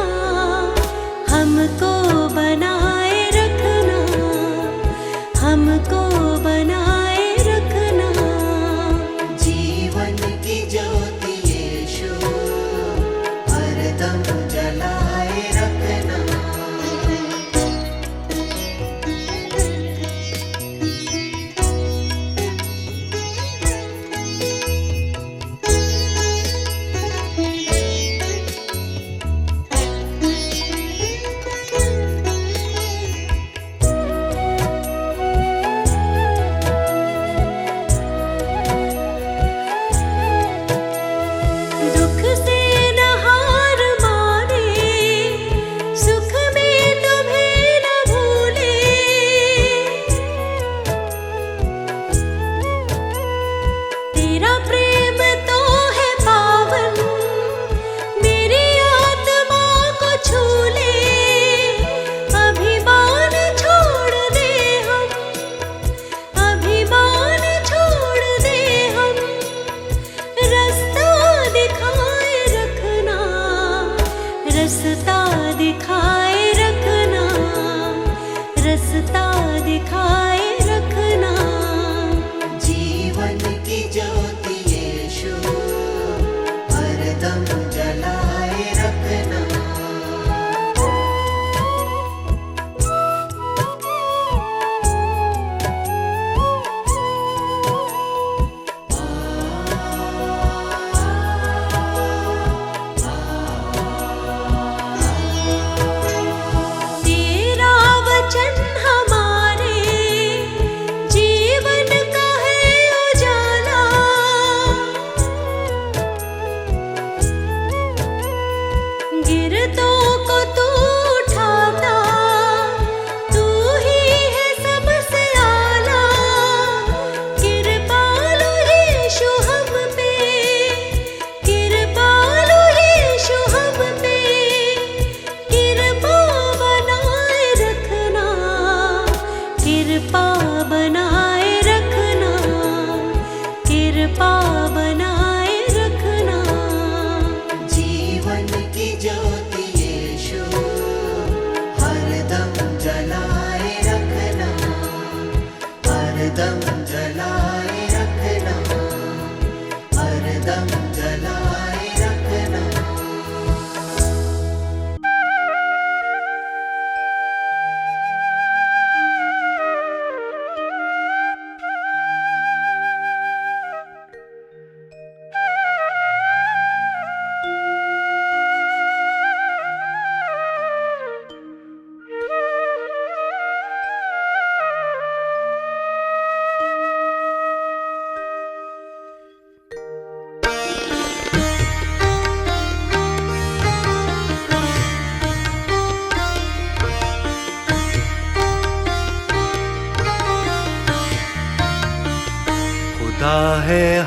Speaker 1: हमको बनाए रखना, हमको बनाए रखना।
Speaker 2: जीवन की ज्योति यीशु हरदम जलाए रखना।
Speaker 1: दुख से न हार माने, सुख में तुम्हें न भूले। तेरा प्रेम तो है पावन, मेरी आत्मा को छू ले। अभिमान छोड़ दे हम, अभिमान छोड़ दे हम। रास्ता दिखाए रखना, रास्ता दिखाए रखना, रास्ता दिखाए रखना।
Speaker 2: जीवन की ज्योति यीशु हरदम जलाए रखना।
Speaker 1: तेरा वचन हमारे जीवन का है उजाला। गिरतों को तू उठाता, तू ही है सबसे आला। कृपालु यीशु हम पे, कृपालु यीशु हम पे। कृपा बनाए रखना, कृपा बनाए रखना, कृपा बनाए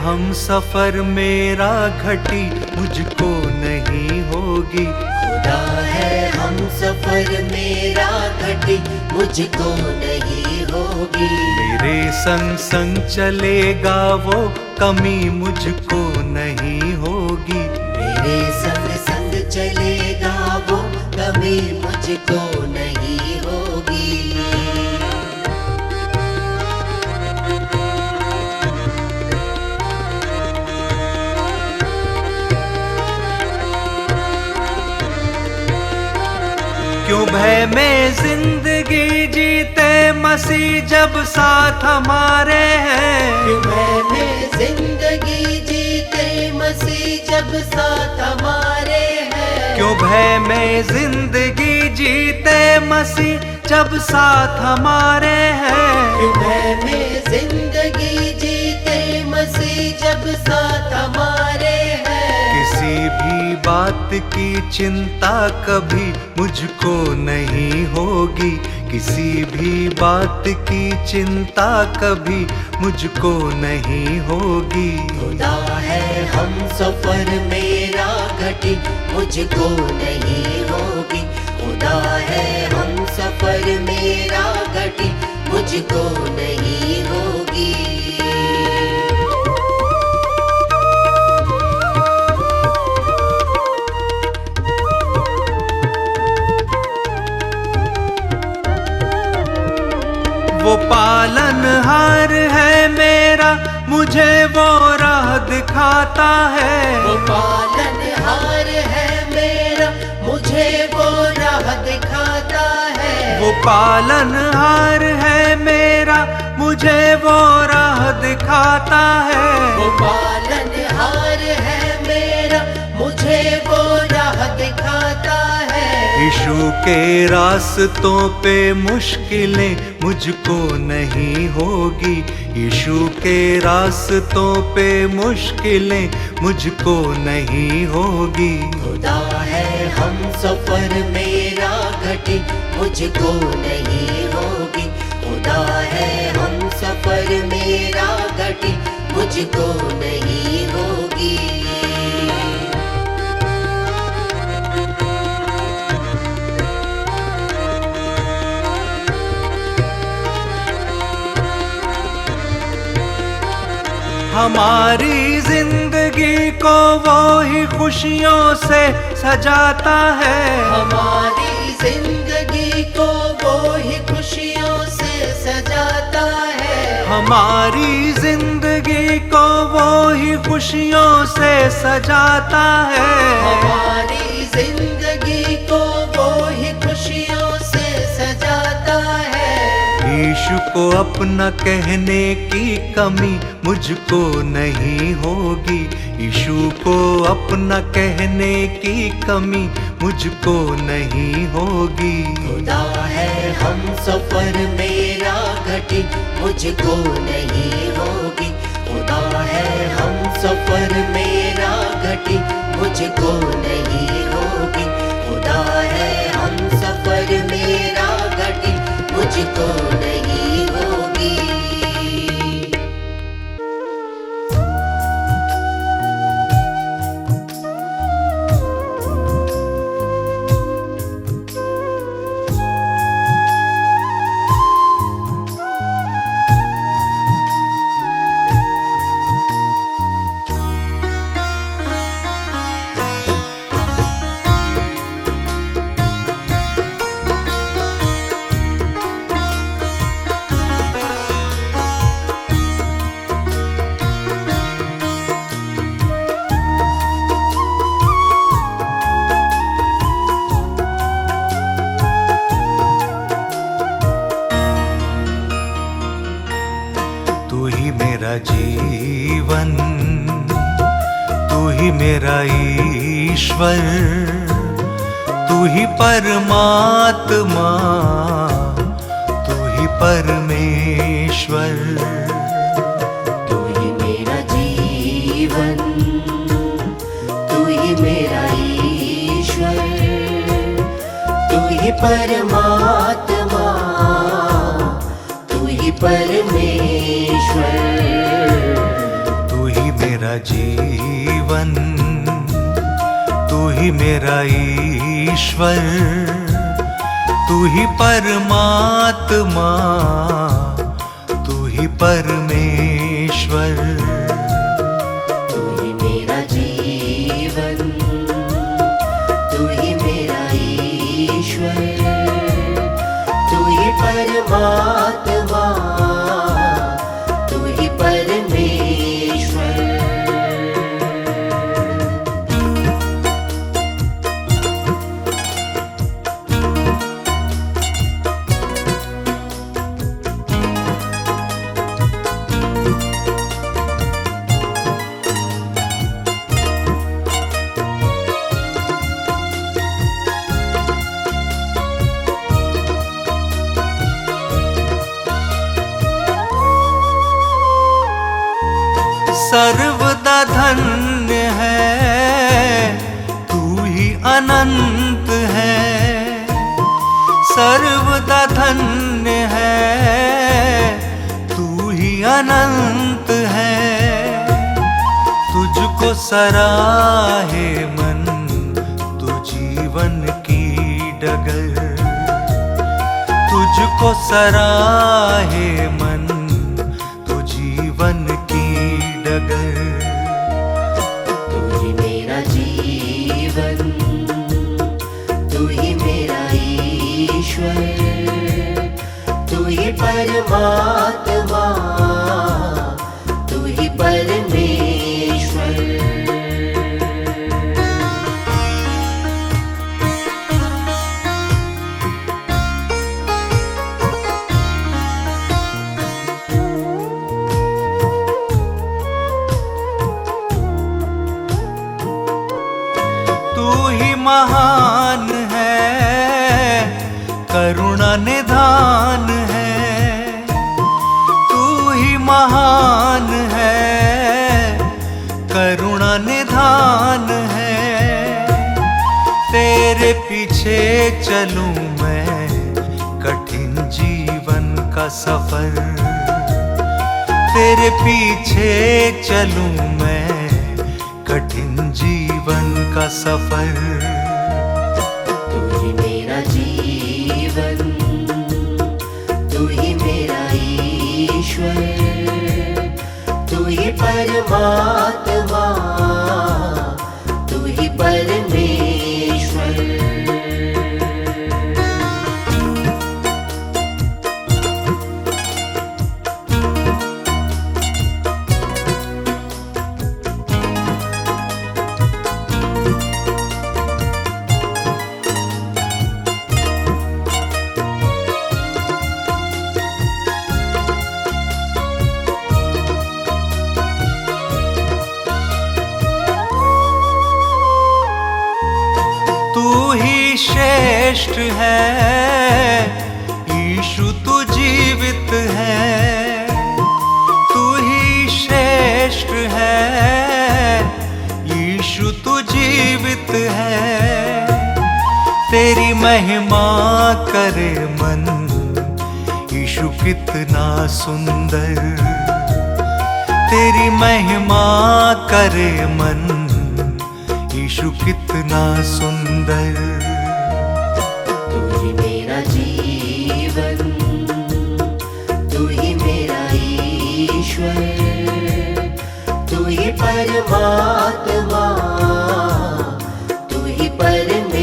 Speaker 3: हम सफर मेरा घटी मुझको नहीं होगी।
Speaker 2: खुदा है हम सफर मेरा घटी मुझको नहीं होगी।
Speaker 3: मेरे संग संग चलेगा वो कमी मुझको नहीं होगी।
Speaker 2: मेरे संग संग चलेगा वो कभी मुझको नहीं होगी।
Speaker 3: क्यों भय में जिंदगी जीते मसीह जब साथ हमारे हैं।
Speaker 2: क्यों भय में जिंदगी जीते मसीह जब साथ हमारे हैं।
Speaker 3: क्यों भय में जिंदगी जीते मसीह जब साथ हमारे हैं।
Speaker 2: क्यों भय में जिंदगी जीते मसीह जब साथ हमारे हैं।
Speaker 3: किसी भी बात की चिंता कभी मुझको नहीं होगी। किसी भी बात की चिंता कभी मुझको नहीं होगी।
Speaker 2: खुदा है हम सफर मेरा घटी मुझको नहीं होगी। खुदा है हम सफर मेरा घटी मुझको नहीं होगी।
Speaker 3: वो पालनहार है मेरा मुझे वो राह दिखाता है।
Speaker 2: वो पालनहार है मेरा मुझे वो राह दिखाता है।
Speaker 3: वो पालनहार है मेरा मुझे वो राह दिखाता है।
Speaker 2: वो पालनहार है मेरा मुझे वो राह दिखाता है।
Speaker 3: यीशु के रास्तों पे मुश्किलें मुझको नहीं होगी। यीशु के रास्तों पे मुश्किलें मुझको नहीं होगी।
Speaker 2: खुदा है हम सफर मेरा घटी मुझको नहीं होगी। खुदा है हम सफर मेरा घटी मुझको नहीं होगी।
Speaker 3: हमारी जिंदगी को वो ही खुशियों से सजाता है।
Speaker 2: हमारी जिंदगी को वो ही खुशियों से सजाता है।
Speaker 3: हमारी जिंदगी को वो ही खुशियों से सजाता है।
Speaker 2: हमारी जिंदगी को वो ही खुशियों से सजाता है।
Speaker 3: यीशु को अपना कहने की कमी मुझको नहीं होगी। यीशु को अपना कहने की कमी मुझको नहीं होगी।
Speaker 2: खुदा है हम सफर मेरा घटी मुझको नहीं होगी। खुदा है हम सफर मेरा घटी मुझको नहीं होगी। खुदा है हम सफर मेरा घटी मुझको नहीं होगी।
Speaker 3: मेरा जीवन, तू ही मेरा ईश्वर, तू ही परमात्मा, तू ही परमेश्वर।
Speaker 2: तू ही मेरा जीवन, तू ही मेरा ईश्वर, तू ही परमात्मा, तू ही परमेश्वर।
Speaker 3: तू ही मेरा जीवन, तू ही मेरा ईश्वर, तू ही परमात्मा, तू ही परमेश्वर।
Speaker 2: तू ही मेरा जीवन, तू ही मेरा ईश्वर, तू ही परमात्मा, तू ही परमेश्वर।
Speaker 3: सर्वदा धन्य है, तू ही अनंत है। सर्वदा धन्य है, तू ही अनंत है। तुझको सराहे मन, तू जीवन की डगर। तुझको सराहे मन, तू जीवन की डगर।
Speaker 2: तू ही मेरा जीवन, तू ही मेरा ईश्वर, तू ही परमात्मा, तू ही परमेश्वर।
Speaker 3: तू ही महान है, करुणा निधान है। तू ही महान है, करुणा निधान है। तेरे पीछे चलूं मैं, कठिन जीवन का सफर। तेरे पीछे चलूं मैं, कठिन जीवन का सफर।
Speaker 2: तू ही मेरा जीवन, तू ही मेरा ईश्वर, तू ही परमात्मा, तू ही परमेश्वर।
Speaker 3: तू ही श्रेष्ठ है, यीशु तू जीवित है। तू ही श्रेष्ठ है, यीशु तू जीवित है। तेरी महिमा करे मन, यीशु कितना सुंदर। तेरी महिमा करे मन, यीशु कितना सुंदर।
Speaker 2: तू ही मेरा जीवन, तू ही मेरा ईश्वर, तू ही परमात्मा, तू ही परमेश्वर।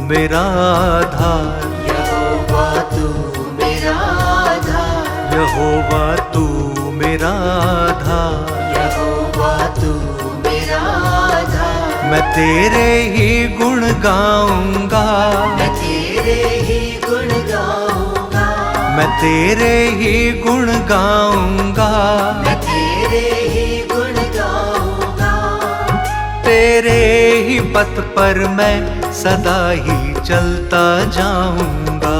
Speaker 3: मेरा आधार,
Speaker 2: यहोवा तू मेरा आधार,
Speaker 3: यहोवा तू मेरा आधार,
Speaker 2: यहोवा तू मेरा आधार।
Speaker 3: मैं तेरे ही गुण गाऊंगा,
Speaker 2: मैं तेरे ही गुण गाऊंगा,
Speaker 3: मैं तेरे ही गुण गाऊंगा,
Speaker 2: मैं तेरे ही गुण गाऊंगा।
Speaker 3: तेरे ही पथ पर मैं सदा ही चलता जाऊंगा।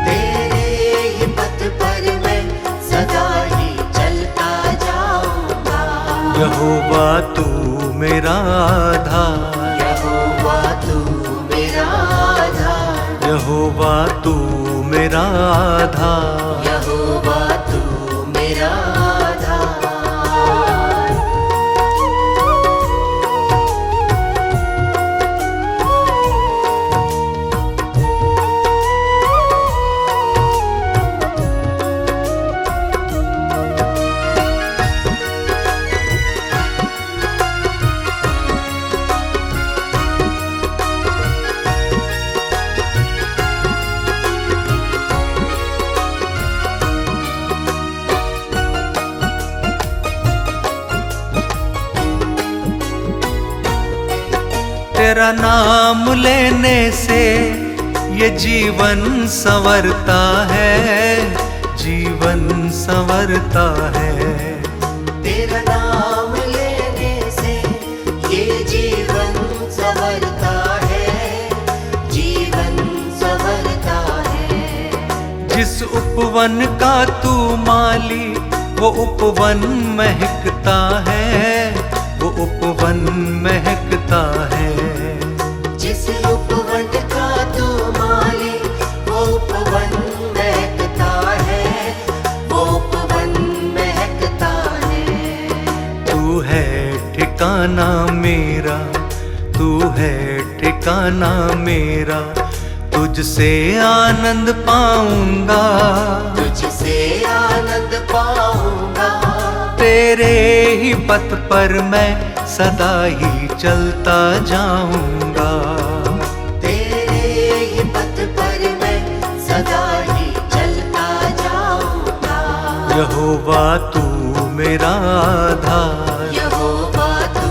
Speaker 2: तेरे ही पथ पर मैं सदा ही चलता जाऊंगा।
Speaker 3: यहोवा तू मेरा आधार,
Speaker 2: यहोवा तू मेरा आधार,
Speaker 3: यहोवा तू मेरा आधार।
Speaker 2: यहोवा तू मेरा आधार।
Speaker 3: तेरा नाम लेने से ये जीवन संवरता है, जीवन संवरता है।
Speaker 2: तेरा नाम लेने से ये जीवन संवरता है, जीवन संवरता है।
Speaker 3: जिस उपवन का तू माली वो उपवन महकता है, वो उपवन महकता है।
Speaker 2: जिस उपवन का तू माली वो उपवन महकता है, वो उपवन महकता है।
Speaker 3: तू है ठिकाना मेरा, तू है ठिकाना मेरा, तुझसे आनंद पाऊंगा,
Speaker 2: तुझसे आनंद पाऊंगा।
Speaker 3: तेरे ही पथ पर मैं सदा ही चलता जाऊंगा।
Speaker 2: तेरे ही पथ पर मैं सदा ही चलता जाऊंगा।
Speaker 3: यहोवा तू मेरा आधार,
Speaker 2: यहोवा तू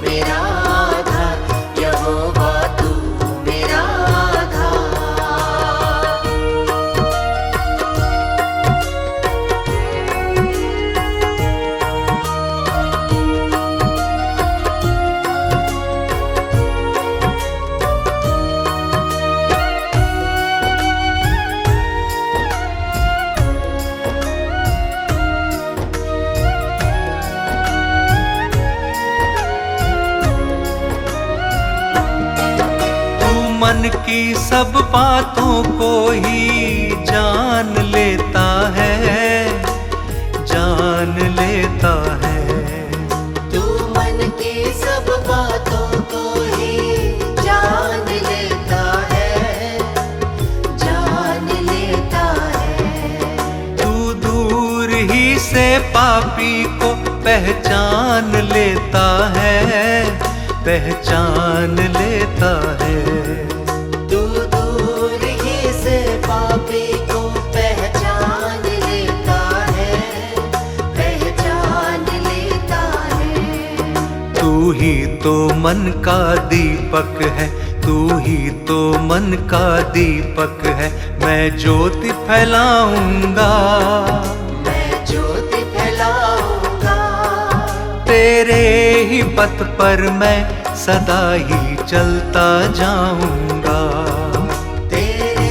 Speaker 2: मेरा आधार, यहोवा तू मेरा आधार।
Speaker 3: मन की सब बातों को ही जान लेता है, जान लेता है।
Speaker 2: तू मन की सब बातों को ही जान लेता है, जान लेता है।
Speaker 3: तू दूर ही से पापी को पहचान लेता है, पहचान लेता है।
Speaker 2: तू दूर ही से पापी को पहचान लेता है, पहचान लेता है।
Speaker 3: तू ही तो मन का दीपक है, तू ही तो मन का दीपक है। मैं ज्योति फैलाऊंगा,
Speaker 2: मैं ज्योति फैलाऊंगा।
Speaker 3: तेरे ही पथ पर मैं सदा ही चलता जाऊंगा।
Speaker 2: तेरे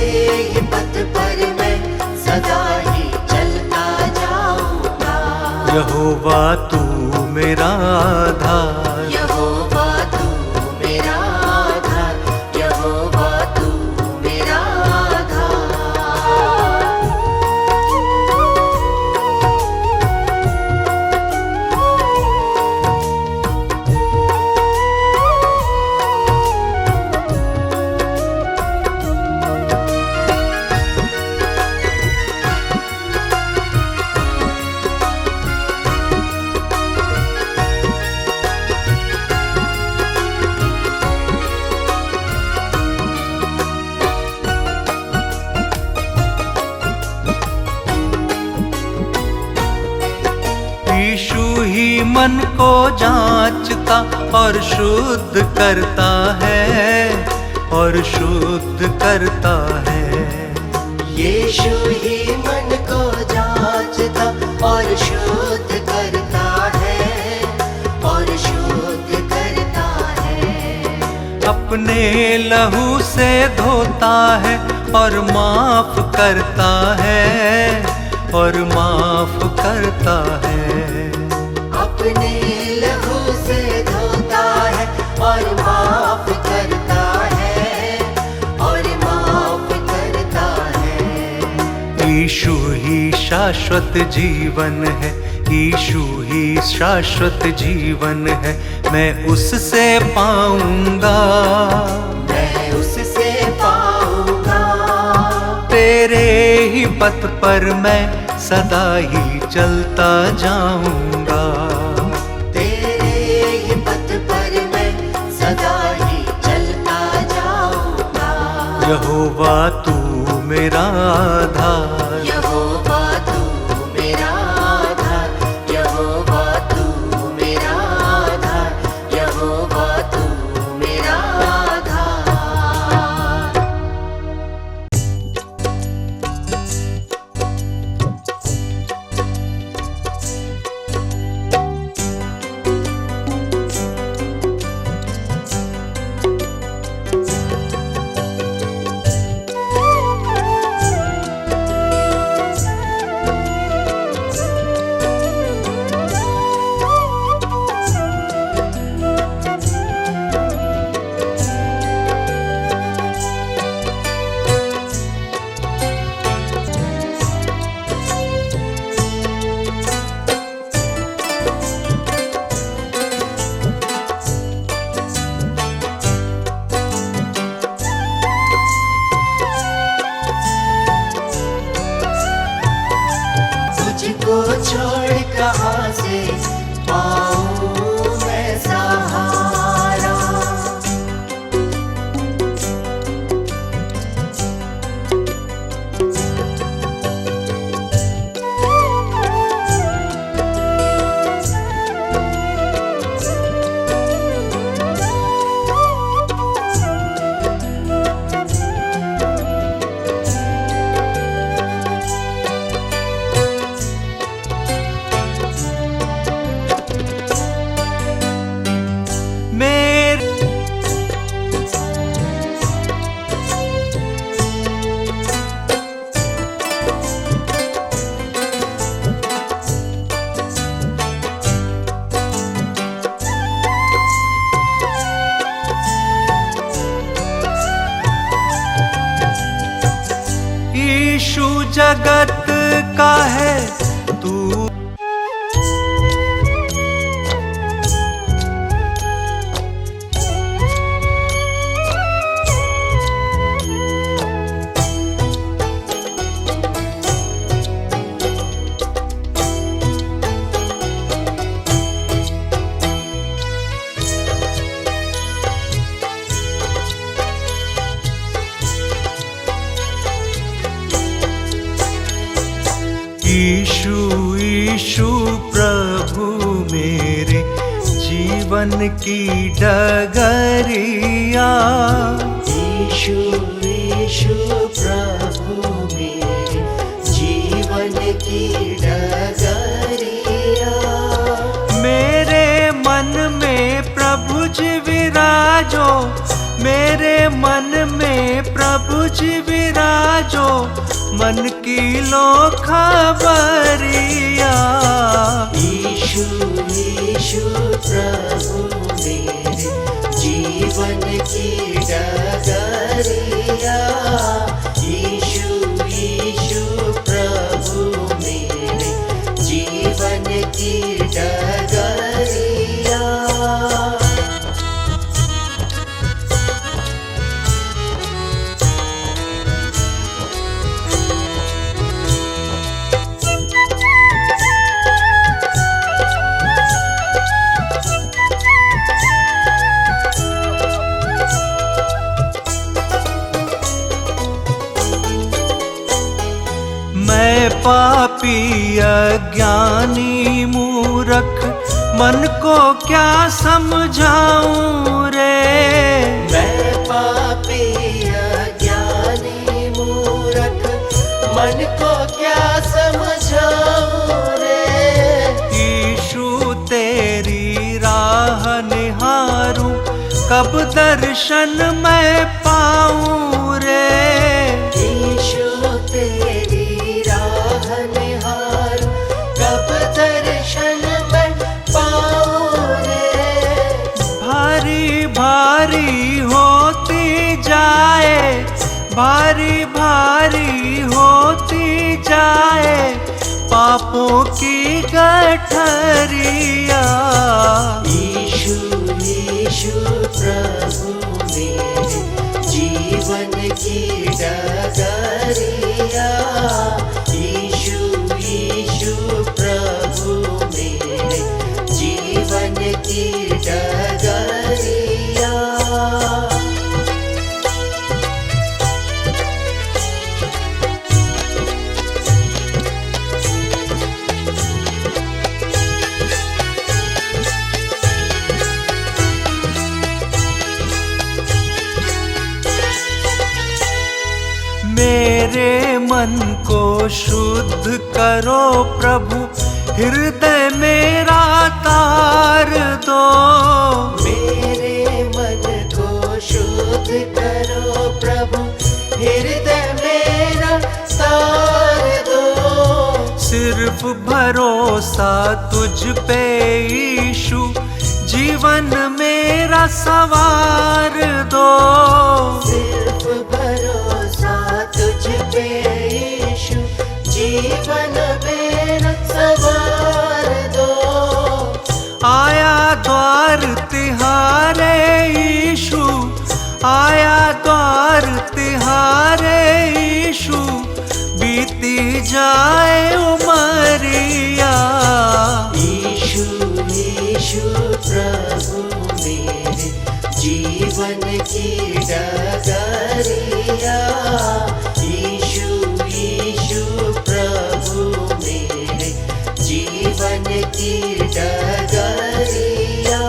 Speaker 2: ही पथ पर मैं सदा ही चलता जाऊंगा।
Speaker 3: यहोवा तू मेरा आधार,
Speaker 2: यहोवा तू मेरा आधार, यहोवा तू मेरा आधार।
Speaker 3: मन को जांचता और शुद्ध करता है, और शुद्ध करता है।
Speaker 2: यीशु ही मन को जांचता और शुद्ध करता है, और शुद्ध करता है।
Speaker 3: अपने लहू से धोता है और माफ करता है, और माफ करता है।
Speaker 2: अपने लहू से धोता है और माफ करता है, और माफ करता है।
Speaker 3: यीशु ही शाश्वत जीवन है, यीशु ही शाश्वत जीवन है। मैं उससे पाऊंगा,
Speaker 2: मैं उससे पाऊंगा।
Speaker 3: तेरे ही पथ पर मैं सदा ही चलता जाऊंगा।
Speaker 2: तेरे ही पथ पर मैं सदा ही चलता जाऊंगा।
Speaker 3: यहोवा तू मेरा आधार,
Speaker 2: यहोवा तू मेरा आधार, यहोवा तू मेरा आधार, यहोवा तू मेरा आधार। तुझको छोड़ कहाँ से पाऊं मैं सहारा।
Speaker 3: मेरे यीशु जगत का है तू, यीशु यीशु प्रभु मेरे जीवन की डगरिया।
Speaker 2: यीशु यीशु प्रभु मेरे जीवन की डगरिया।
Speaker 3: मेरे मन में प्रभु जी विराजो, मेरे मन में प्रभु जी विराजो, मन की लो खबरिया।
Speaker 2: यीशु यीशु प्रभु मेरे जीवन की डगरिया। यीशु यीशु प्रभु मेरे जीवन की डगरिया।
Speaker 3: मैं पापी अज्ञानी मूरख मन को क्या समझाऊं रे।
Speaker 2: मैं पापी अज्ञानी मूर्ख, मन को क्या समझाऊं रे।
Speaker 3: ईशु तेरी राह निहारूं, कब दर्शन मैं पाऊं रे।
Speaker 2: ईशु तेरी राह निहारूं, कब दर्शन मैं पाऊं रे।
Speaker 3: भारी भारी होती जाए, भारी भारी होती जाए पापों की गठरिया।
Speaker 2: ईशु ईशु प्रभु मेरे जीवन की डगरिया। ईशु ईशु प्रभु मेरे जीवन की डगरिया।
Speaker 3: मेरे मन को शुद्ध करो प्रभु, हृदय मेरा तार दो।
Speaker 2: मेरे मन को शुद्ध करो प्रभु, हृदय मेरा तार दो।
Speaker 3: सिर्फ भरोसा तुझ पे ईशु, जीवन मेरा सवार दो।
Speaker 2: सिर्फ भरोसा तुझ पे ईशु, जीवन मेरा सवार दो।
Speaker 3: आया द्वार तिहारे ईशु, आया द्वार तिहारे ईशु, बीती जाए उमरिया।
Speaker 2: ईशु ईशु प्रभु मेरे जीवन की डगरिया। ईशु ईशु प्रभु मेरे जीवन की डगरिया।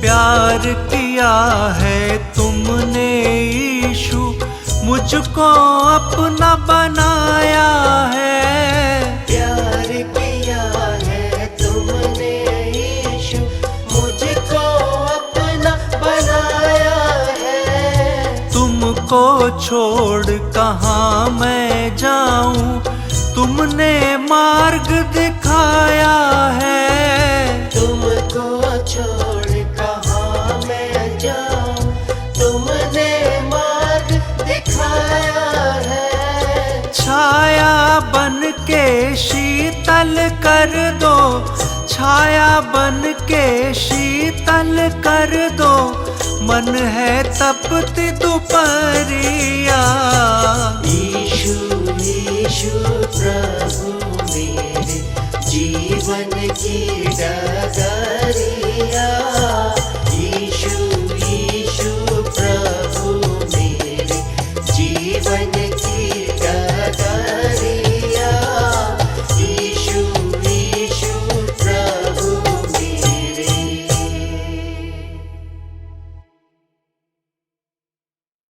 Speaker 3: प्यार किया है तुमने ईशु, मुझको अपना बनाया है।
Speaker 2: प्यार किया है तुमने ईशु, मुझको अपना बनाया है।
Speaker 3: तुमको छोड़ कहाँ मैं जाऊं, तुमने मार्ग दिखाया है।
Speaker 2: तुमको छोड़ कहाँ मैं जाऊं, तुमने मार्ग दिखाया है।
Speaker 3: छाया बन के शीतल कर दो, छाया बन के शीतल कर दो, मन है तपती दोपहरिया।
Speaker 2: ईशु ईशु प्रभु मेरे जीवन की